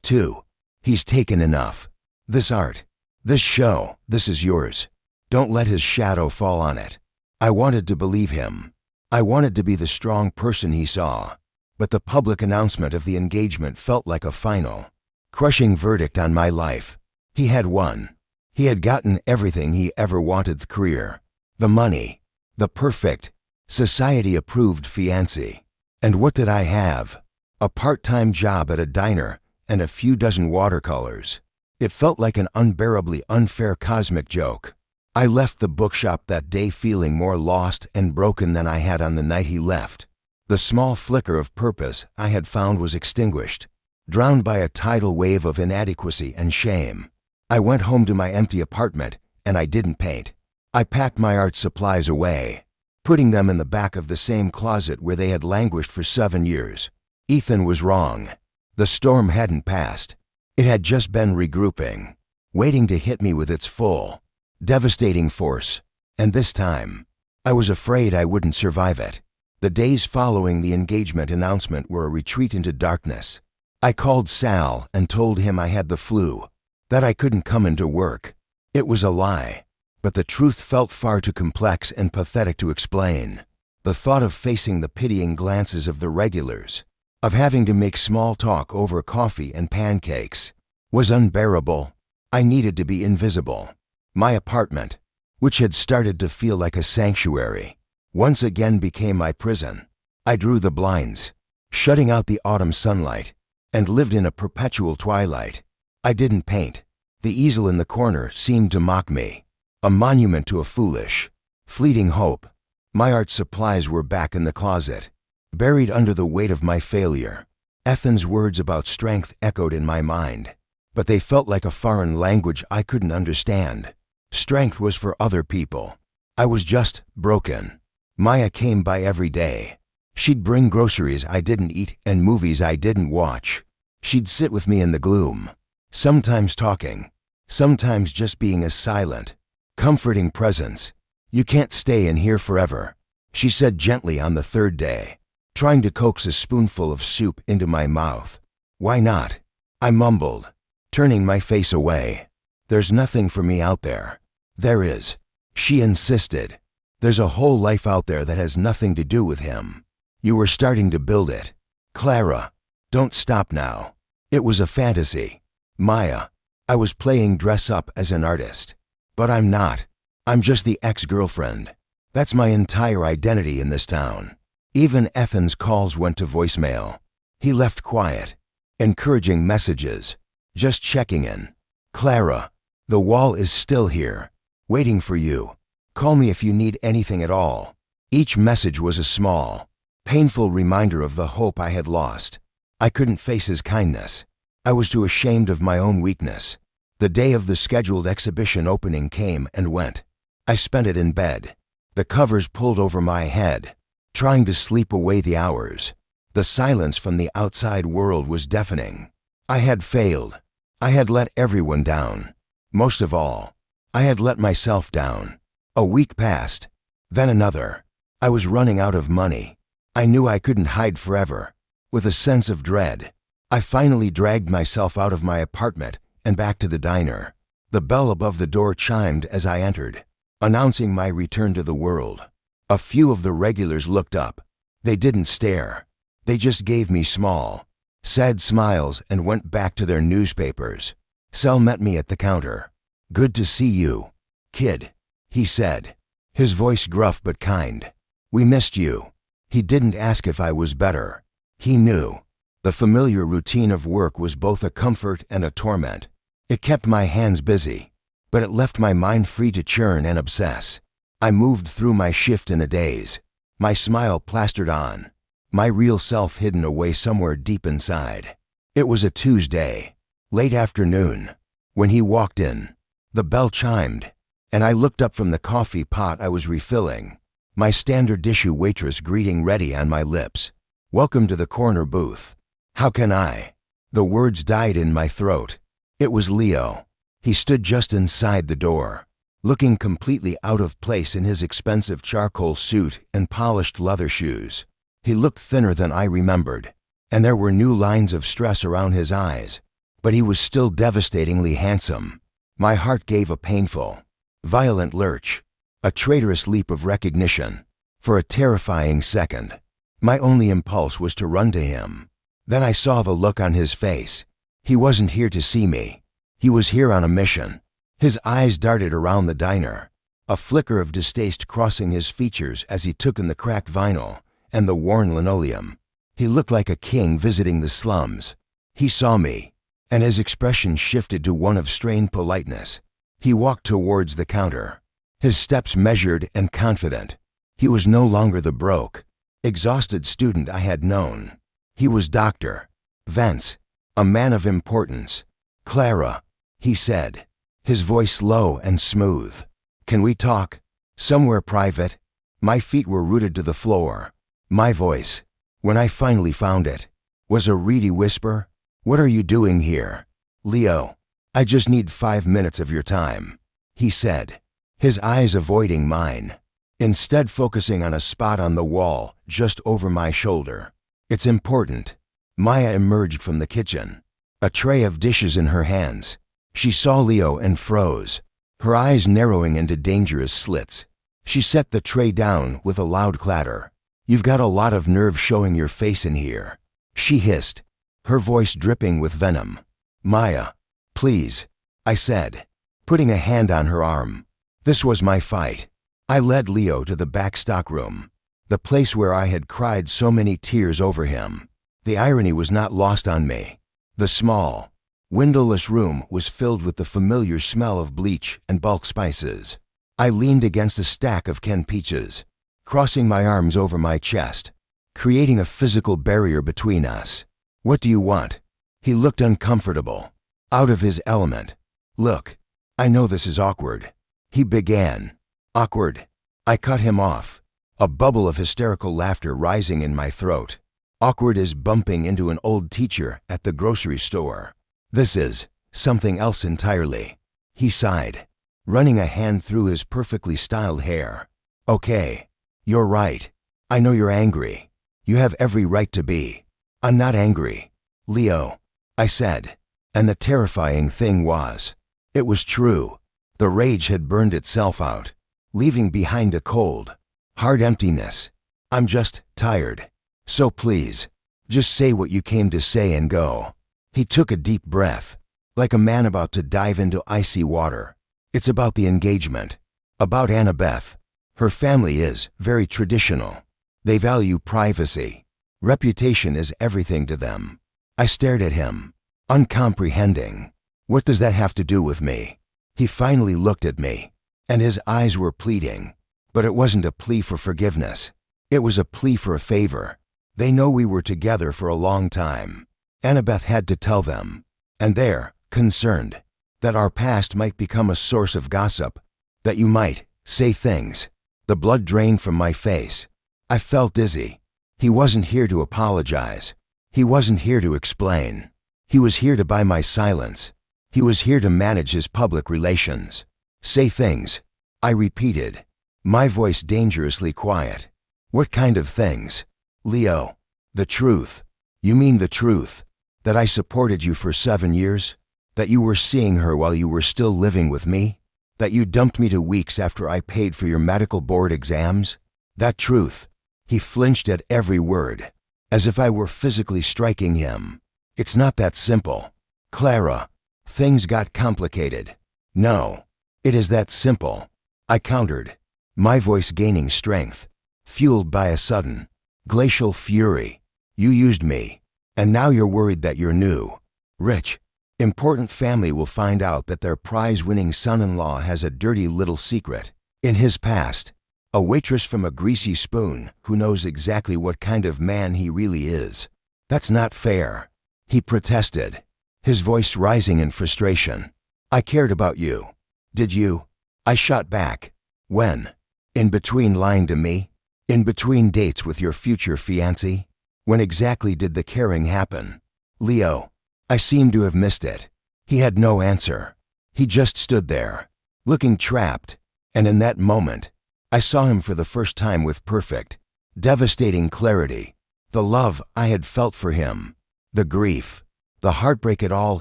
2. He's taken enough. This art, this show, this is yours. Don't let his shadow fall on it. I wanted to believe him. I wanted to be the strong person he saw. But the public announcement of the engagement felt like a final, crushing verdict on my life. He had won. He had gotten everything he ever wanted: the career, the money, the perfect, society-approved fiancé. And what did I have? A part-time job at a diner and a few dozen watercolors. It felt like an unbearably unfair cosmic joke. I left the bookshop that day feeling more lost and broken than I had on the night he left. The small flicker of purpose I had found was extinguished, drowned by a tidal wave of inadequacy and shame. I went home to my empty apartment, and I didn't paint. I packed my art supplies away, putting them in the back of the same closet where they had languished for 7 years. Ethan was wrong. The storm hadn't passed. It had just been regrouping, waiting to hit me with its full, devastating force. And this time, I was afraid I wouldn't survive it. The days following the engagement announcement were a retreat into darkness. I called Sal and told him I had the flu, that I couldn't come into work. It was a lie, but the truth felt far too complex and pathetic to explain. The thought of facing the pitying glances of the regulars, of having to make small talk over coffee and pancakes, was unbearable. I needed to be invisible. My apartment, which had started to feel like a sanctuary, once again became my prison. I drew the blinds, shutting out the autumn sunlight, and lived in a perpetual twilight. I didn't paint. The easel in the corner seemed to mock me, a monument to a foolish, fleeting hope. My art supplies were back in the closet, buried under the weight of my failure. Ethan's words about strength echoed in my mind, but they felt like a foreign language I couldn't understand. Strength was for other people. I was just broken. Maya came by every day. She'd bring groceries I didn't eat and movies I didn't watch. She'd sit with me in the gloom, sometimes talking, sometimes just being a silent, comforting presence. You can't stay in here forever, she said gently on the 3rd day, trying to coax a spoonful of soup into my mouth. Why not? I mumbled, turning my face away. There's nothing for me out there. There is, she insisted. There's a whole life out there that has nothing to do with him. You were starting to build it. Clara, don't stop now. It was a fantasy. Maya, I was playing dress up as an artist. But I'm not. I'm just the ex-girlfriend. That's my entire identity in this town. Even Ethan's calls went to voicemail. He left quiet, encouraging messages, just checking in. Clara, the wall is still here, waiting for you. Call me if you need anything at all. Each message was a small, painful reminder of the hope I had lost. I couldn't face his kindness. I was too ashamed of my own weakness. The day of the scheduled exhibition opening came and went. I spent it in bed, the covers pulled over my head, trying to sleep away the hours. The silence from the outside world was deafening. I had failed. I had let everyone down. Most of all, I had let myself down. A week passed, then another. I was running out of money. I knew I couldn't hide forever. With a sense of dread, I finally dragged myself out of my apartment and back to the diner. The bell above the door chimed as I entered, announcing my return to the world. A few of the regulars looked up. They didn't stare. They just gave me small, sad smiles and went back to their newspapers. Sel met me at the counter. "Good to see you, kid," he said, his voice gruff but kind. "We missed you." He didn't ask if I was better. He knew. The familiar routine of work was both a comfort and a torment. It kept my hands busy, but it left my mind free to churn and obsess. I moved through my shift in a daze, my smile plastered on, my real self hidden away somewhere deep inside. It was a Tuesday, late afternoon, when he walked in. The bell chimed, and I looked up from the coffee pot I was refilling, my standard issue waitress greeting ready on my lips. "Welcome to the corner booth." How can I? The words died in my throat. It was Leo. He stood just inside the door, looking completely out of place in his expensive charcoal suit and polished leather shoes. He looked thinner than I remembered, and there were new lines of stress around his eyes, but he was still devastatingly handsome. My heart gave a painful, violent lurch, a traitorous leap of recognition. For a terrifying second, my only impulse was to run to him. Then I saw the look on his face. He wasn't here to see me. He was here on a mission. His eyes darted around the diner, a flicker of distaste crossing his features as he took in the cracked vinyl and the worn linoleum. He looked like a king visiting the slums. He saw me, and his expression shifted to one of strained politeness. He walked towards the counter, his steps measured and confident. He was no longer the broke, exhausted student I had known. He was Dr. Vance, a man of importance. "Clara," he said, his voice low and smooth. "Can we talk? Somewhere private?" My feet were rooted to the floor. My voice, when I finally found it, was a reedy whisper. "What are you doing here?" "Leo, I just need 5 minutes of your time," he said, his eyes avoiding mine, instead focusing on a spot on the wall just over my shoulder. "It's important." Maya emerged from the kitchen, a tray of dishes in her hands. She saw Leo and froze, her eyes narrowing into dangerous slits. She set the tray down with a loud clatter. "You've got a lot of nerve showing your face in here," she hissed, her voice dripping with venom. "Maya, please," I said, putting a hand on her arm. This was my fight. I led Leo to the back stockroom, the place where I had cried so many tears over him. The irony was not lost on me. The small, windowless room was filled with the familiar smell of bleach and bulk spices. I leaned against a stack of canned peaches, crossing my arms over my chest, creating a physical barrier between us. "What do you want?" He looked uncomfortable, out of his element. "Look, I know this is awkward," he began. "Awkward." I cut him off, a bubble of hysterical laughter rising in my throat. "Awkward is bumping into an old teacher at the grocery store. This is something else entirely." He sighed, running a hand through his perfectly styled hair. "Okay, you're right. I know you're angry. You have every right to be. I'm not angry, Leo," I said, and the terrifying thing was, it was true. The rage had burned itself out, leaving behind a cold, hard emptiness. "I'm just tired. So please, just say what you came to say and go." He took a deep breath, like a man about to dive into icy water. "It's about the engagement. About Annabeth. Her family is very traditional. They value privacy. Reputation is everything to them." I stared at him, uncomprehending. What does that have to do with me? He finally looked at me, and his eyes were pleading. But it wasn't a plea for forgiveness. It was a plea for a favor. They know we were together for a long time. Annabeth had to tell them, and they're concerned that our past might become a source of gossip, that you might say things. The blood drained from my face. I felt dizzy. He wasn't here to apologize. He wasn't here to explain. He was here to buy my silence. He was here to manage his public relations. Say things, I repeated, my voice dangerously quiet. What kind of things? Leo, the truth. You mean the truth? That I supported you for 7 years? That you were seeing her while you were still living with me? That you dumped me 2 weeks after I paid for your medical board exams? That truth. He flinched at every word, as if I were physically striking him. It's not that simple. Clara, things got complicated. No, it is that simple. I countered, my voice gaining strength, fueled by a sudden, glacial fury. You used me, and now you're worried that your new, rich, important family will find out that their prize-winning son-in-law has a dirty little secret. In his past, a waitress from a greasy spoon who knows exactly what kind of man he really is. That's not fair, he protested, his voice rising in frustration. I cared about you. Did you? I shot back. When? In between lying to me? In between dates with your future fiancé? When exactly did the caring happen? Leo, I seemed to have missed it. He had no answer. He just stood there, looking trapped, and in that moment, I saw him for the first time with perfect, devastating clarity. The love I had felt for him, the grief, the heartbreak, it all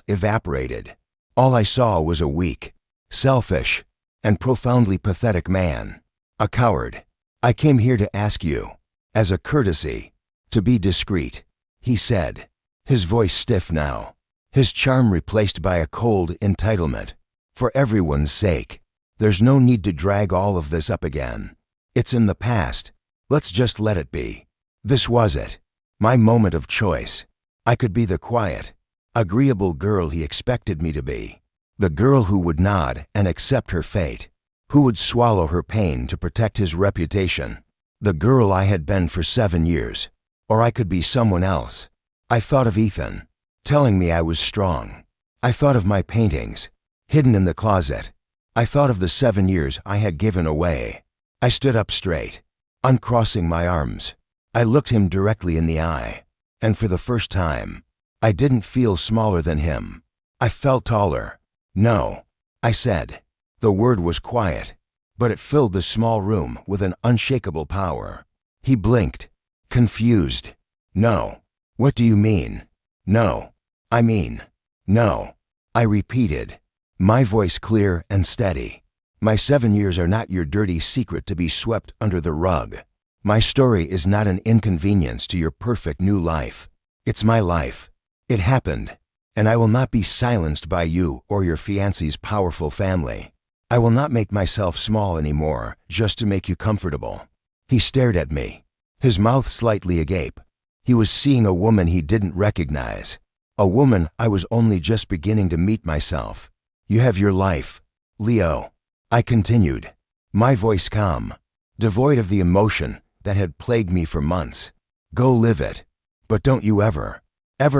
evaporated. All I saw was a weak, selfish, and profoundly pathetic man. A coward. I came here to ask you, as a courtesy, to be discreet, he said, his voice stiff now, his charm replaced by a cold entitlement. For everyone's sake, there's no need to drag all of this up again. It's in the past. Let's just let it be. This was it. My moment of choice. I could be the quiet, agreeable girl he expected me to be. The girl who would nod and accept her fate. Who would swallow her pain to protect his reputation. The girl I had been for 7 years. Or I could be someone else. I thought of Ethan, telling me I was strong. I thought of my paintings, hidden in the closet. I thought of the 7 years I had given away. I stood up straight, uncrossing my arms. I looked him directly in the eye, and for the first time, I didn't feel smaller than him. I felt taller. No, I said. The word was quiet, but it filled the small room with an unshakable power. He blinked, confused. No. What do you mean? No. I mean, no. I repeated, my voice clear and steady. My 7 years are not your dirty secret to be swept under the rug. My story is not an inconvenience to your perfect new life. It's my life. It happened, and I will not be silenced by you or your fiancé's powerful family. I will not make myself small anymore just to make you comfortable. He stared at me, his mouth slightly agape. He was seeing a woman he didn't recognize, a woman I was only just beginning to meet myself. You have your life, Leo, I continued, my voice calm, devoid of the emotion that had plagued me for months. Go live it, but don't you ever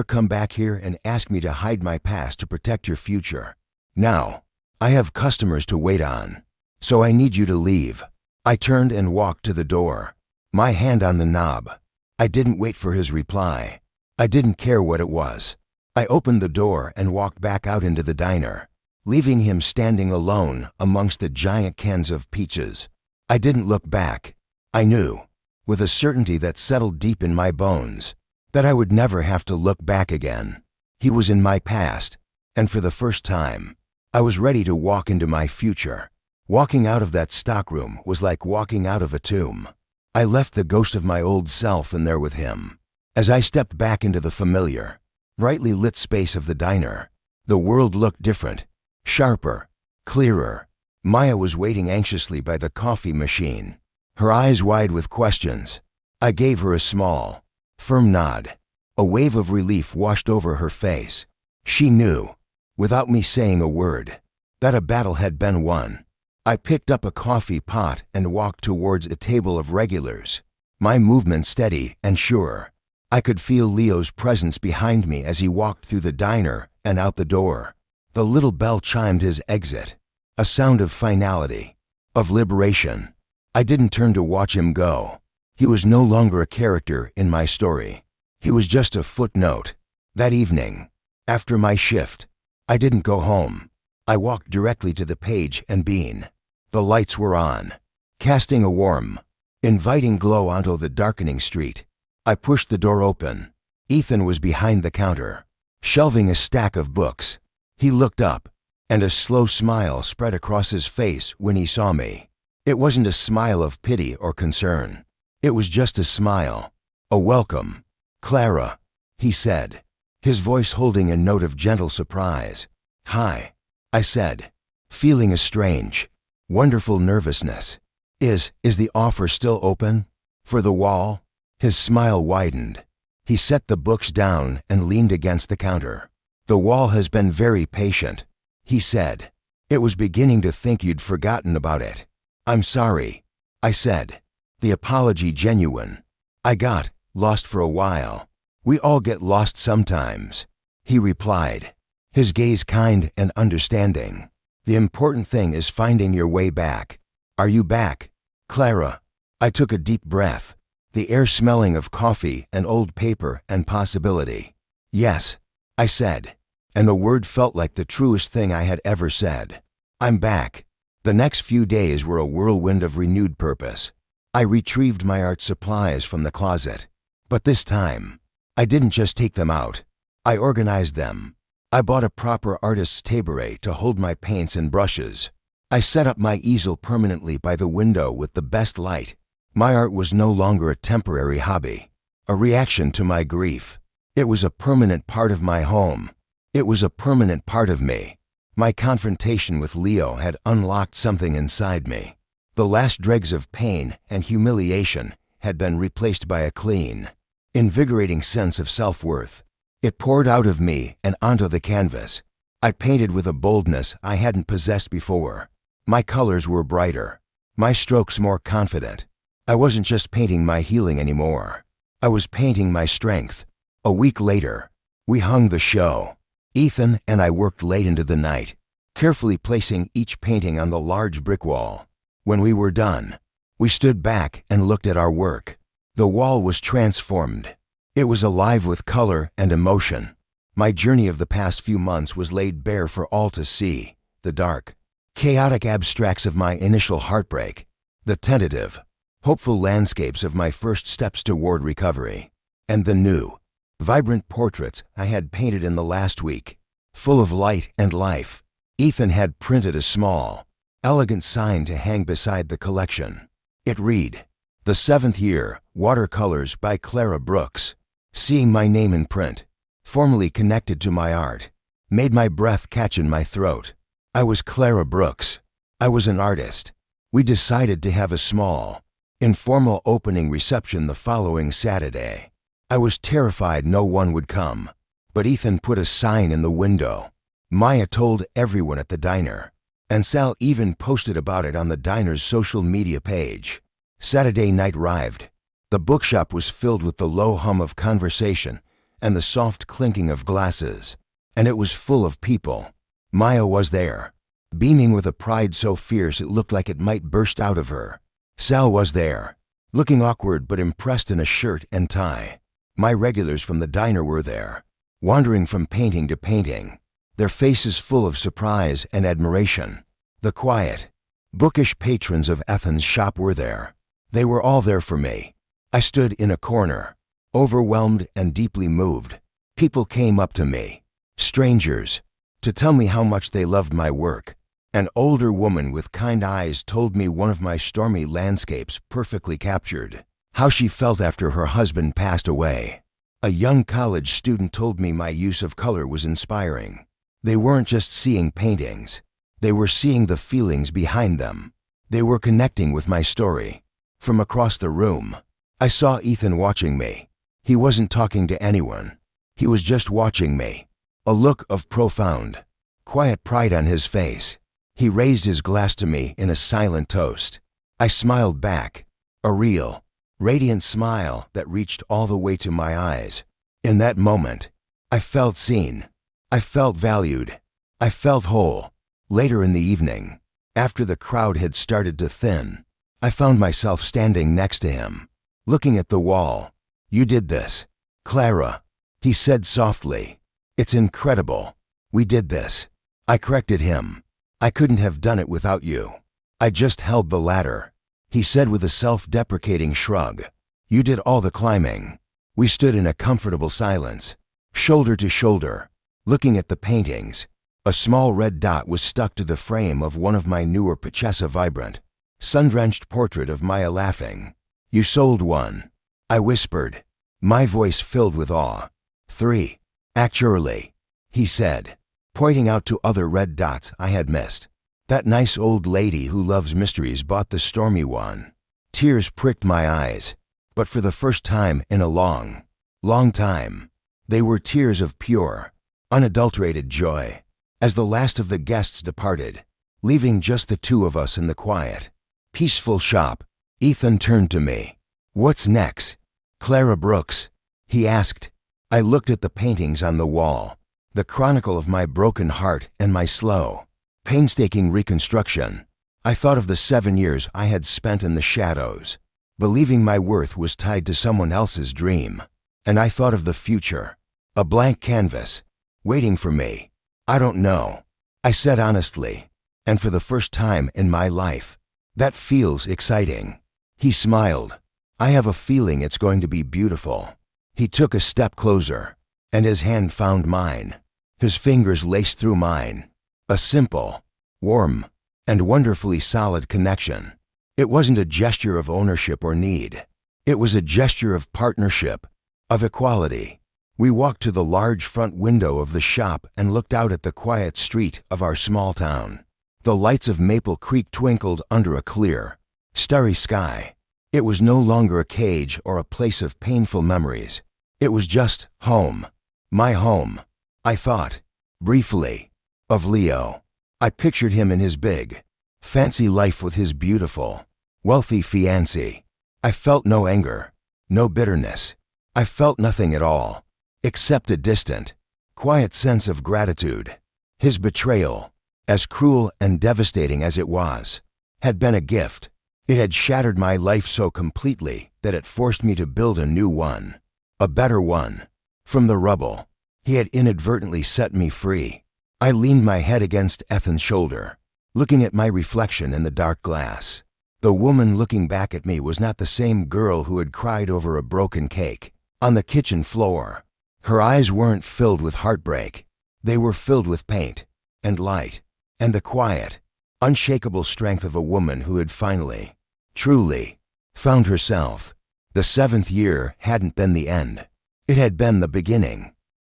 come back here and ask me to hide my past to protect your future. Now, I have customers to wait on, so I need you to leave. I turned and walked to the door, my hand on the knob. I didn't wait for his reply. I didn't care what it was. I opened the door and walked back out into the diner, leaving him standing alone amongst the giant cans of peaches. I didn't look back. I knew, with a certainty that settled deep in my bones, that I would never have to look back again. He was in my past, and for the first time, I was ready to walk into my future. Walking out of that stockroom was like walking out of a tomb. I left the ghost of my old self in there with him. As I stepped back into the familiar, brightly lit space of the diner, the world looked different, sharper, clearer. Maya was waiting anxiously by the coffee machine, her eyes wide with questions. I gave her a small, firm nod. A wave of relief washed over her face. She knew, without me saying a word, that a battle had been won. I picked up a coffee pot and walked towards a table of regulars, my movement steady and sure. I could feel Leo's presence behind me as he walked through the diner and out the door. The little bell chimed his exit, a sound of finality, of liberation. I didn't turn to watch him go. He was no longer a character in my story. He was just a footnote. That evening, after my shift, I didn't go home. I walked directly to the page and bean. The lights were on, casting a warm, inviting glow onto the darkening street. I pushed the door open. Ethan was behind the counter, shelving a stack of books. He looked up, and a slow smile spread across his face when he saw me. It wasn't a smile of pity or concern. It was just a smile, a welcome. "Clara," he said, his voice holding a note of gentle surprise. "Hi," I said, feeling a strange, wonderful nervousness. Is the offer still open? For the wall?" His smile widened. He set the books down and leaned against the counter. "The wall has been very patient," he said. "It was beginning to think you'd forgotten about it." "I'm sorry," I said, the apology genuine. "I got lost for a while." "We all get lost sometimes," he replied, his gaze kind and understanding. "The important thing is finding your way back. Are you back, Clara?" I took a deep breath, the air smelling of coffee and old paper and possibility. "Yes," I said, and the word felt like the truest thing I had ever said. "I'm back." The next few days were a whirlwind of renewed purpose. I retrieved my art supplies from the closet. But this time, I didn't just take them out. I organized them. I bought a proper artist's tabouret to hold my paints and brushes. I set up my easel permanently by the window with the best light. My art was no longer a temporary hobby, a reaction to my grief. It was a permanent part of my home. It was a permanent part of me. My confrontation with Leo had unlocked something inside me. The last dregs of pain and humiliation had been replaced by a clean, invigorating sense of self-worth. It poured out of me and onto the canvas. I painted with a boldness I hadn't possessed before. My colors were brighter, my strokes more confident. I wasn't just painting my healing anymore. I was painting my strength. A week later, we hung the show. Ethan and I worked late into the night, carefully placing each painting on the large brick wall. When we were done, we stood back and looked at our work. The wall was transformed. It was alive with color and emotion. My journey of the past few months was laid bare for all to see. The dark, chaotic abstracts of my initial heartbreak, the tentative, hopeful landscapes of my first steps toward recovery, and the new, vibrant portraits I had painted in the last week, full of light and life. Ethan had printed a small, elegant sign to hang beside the collection. It read, "The 7th Year, Watercolors by Clara Brooks." Seeing my name in print, formally connected to my art, made my breath catch in my throat. I was Clara Brooks. I was an artist. We decided to have a small, informal opening reception the following Saturday. I was terrified no one would come, but Ethan put a sign in the window. Maya told everyone at the diner, and Sal even posted about it on the diner's social media page. Saturday night arrived. The bookshop was filled with the low hum of conversation and the soft clinking of glasses, and it was full of people. Maya was there, beaming with a pride so fierce it looked like it might burst out of her. Sal was there, looking awkward but impressed in a shirt and tie. My regulars from the diner were there, wandering from painting to painting, their faces full of surprise and admiration. The quiet, bookish patrons of Ethan's shop were there. They were all there for me. I stood in a corner, overwhelmed and deeply moved. People came up to me, strangers, to tell me how much they loved my work. An older woman with kind eyes told me one of my stormy landscapes perfectly captured how she felt after her husband passed away. A young college student told me my use of color was inspiring. They weren't just seeing paintings. They were seeing the feelings behind them. They were connecting with my story. From across the room, I saw Ethan watching me. He wasn't talking to anyone. He was just watching me. A look of profound, quiet pride on his face. He raised his glass to me in a silent toast. I smiled back, a real, radiant smile that reached all the way to my eyes. In that moment, I felt seen. I felt valued. I felt whole. Later in the evening, after the crowd had started to thin, I found myself standing next to him, looking at the wall. "You did this, Clara," he said softly. "It's incredible. We did this." I corrected him. "I couldn't have done it without you. I just held the ladder," he said with a self-deprecating shrug. "You did all the climbing." We stood in a comfortable silence, shoulder to shoulder, looking at the paintings. A small red dot was stuck to the frame of one of my newer Pichessa Vibrant, sun-drenched portrait of Maya laughing. "You sold one," I whispered, my voice filled with awe. "3, actually," he said, pointing out to other red dots I had missed. "That nice old lady who loves mysteries bought the stormy one." Tears pricked my eyes, but for the first time in a long, long time, they were tears of pure, unadulterated joy. As the last of the guests departed, leaving just the two of us in the quiet, peaceful shop, Ethan turned to me. "What's next, Clara Brooks?" he asked. I looked at the paintings on the wall, the chronicle of my broken heart and my slow, painstaking reconstruction. I thought of the 7 years I had spent in the shadows, believing my worth was tied to someone else's dream. And I thought of the future, a blank canvas, waiting for me. "I don't know," I said honestly, "and for the first time in my life, that feels exciting." He smiled. "I have a feeling it's going to be beautiful." He took a step closer, and his hand found mine. His fingers laced through mine. A simple, warm, and wonderfully solid connection. It wasn't a gesture of ownership or need. It was a gesture of partnership, of equality. We walked to the large front window of the shop and looked out at the quiet street of our small town. The lights of Maple Creek twinkled under a clear, starry sky. It was no longer a cage or a place of painful memories. It was just home. My home. I thought, briefly, of Leo. I pictured him in his big, fancy life with his beautiful, wealthy fiancée. I felt no anger, no bitterness. I felt nothing at all, except a distant, quiet sense of gratitude. His betrayal, as cruel and devastating as it was, had been a gift. It had shattered my life so completely that it forced me to build a new one, a better one. From the rubble, he had inadvertently set me free. I leaned my head against Ethan's shoulder, looking at my reflection in the dark glass. The woman looking back at me was not the same girl who had cried over a broken cake on the kitchen floor. Her eyes weren't filled with heartbreak. They were filled with paint and light and the quiet, unshakable strength of a woman who had finally, truly, found herself. The 7th year hadn't been the end. It had been the beginning.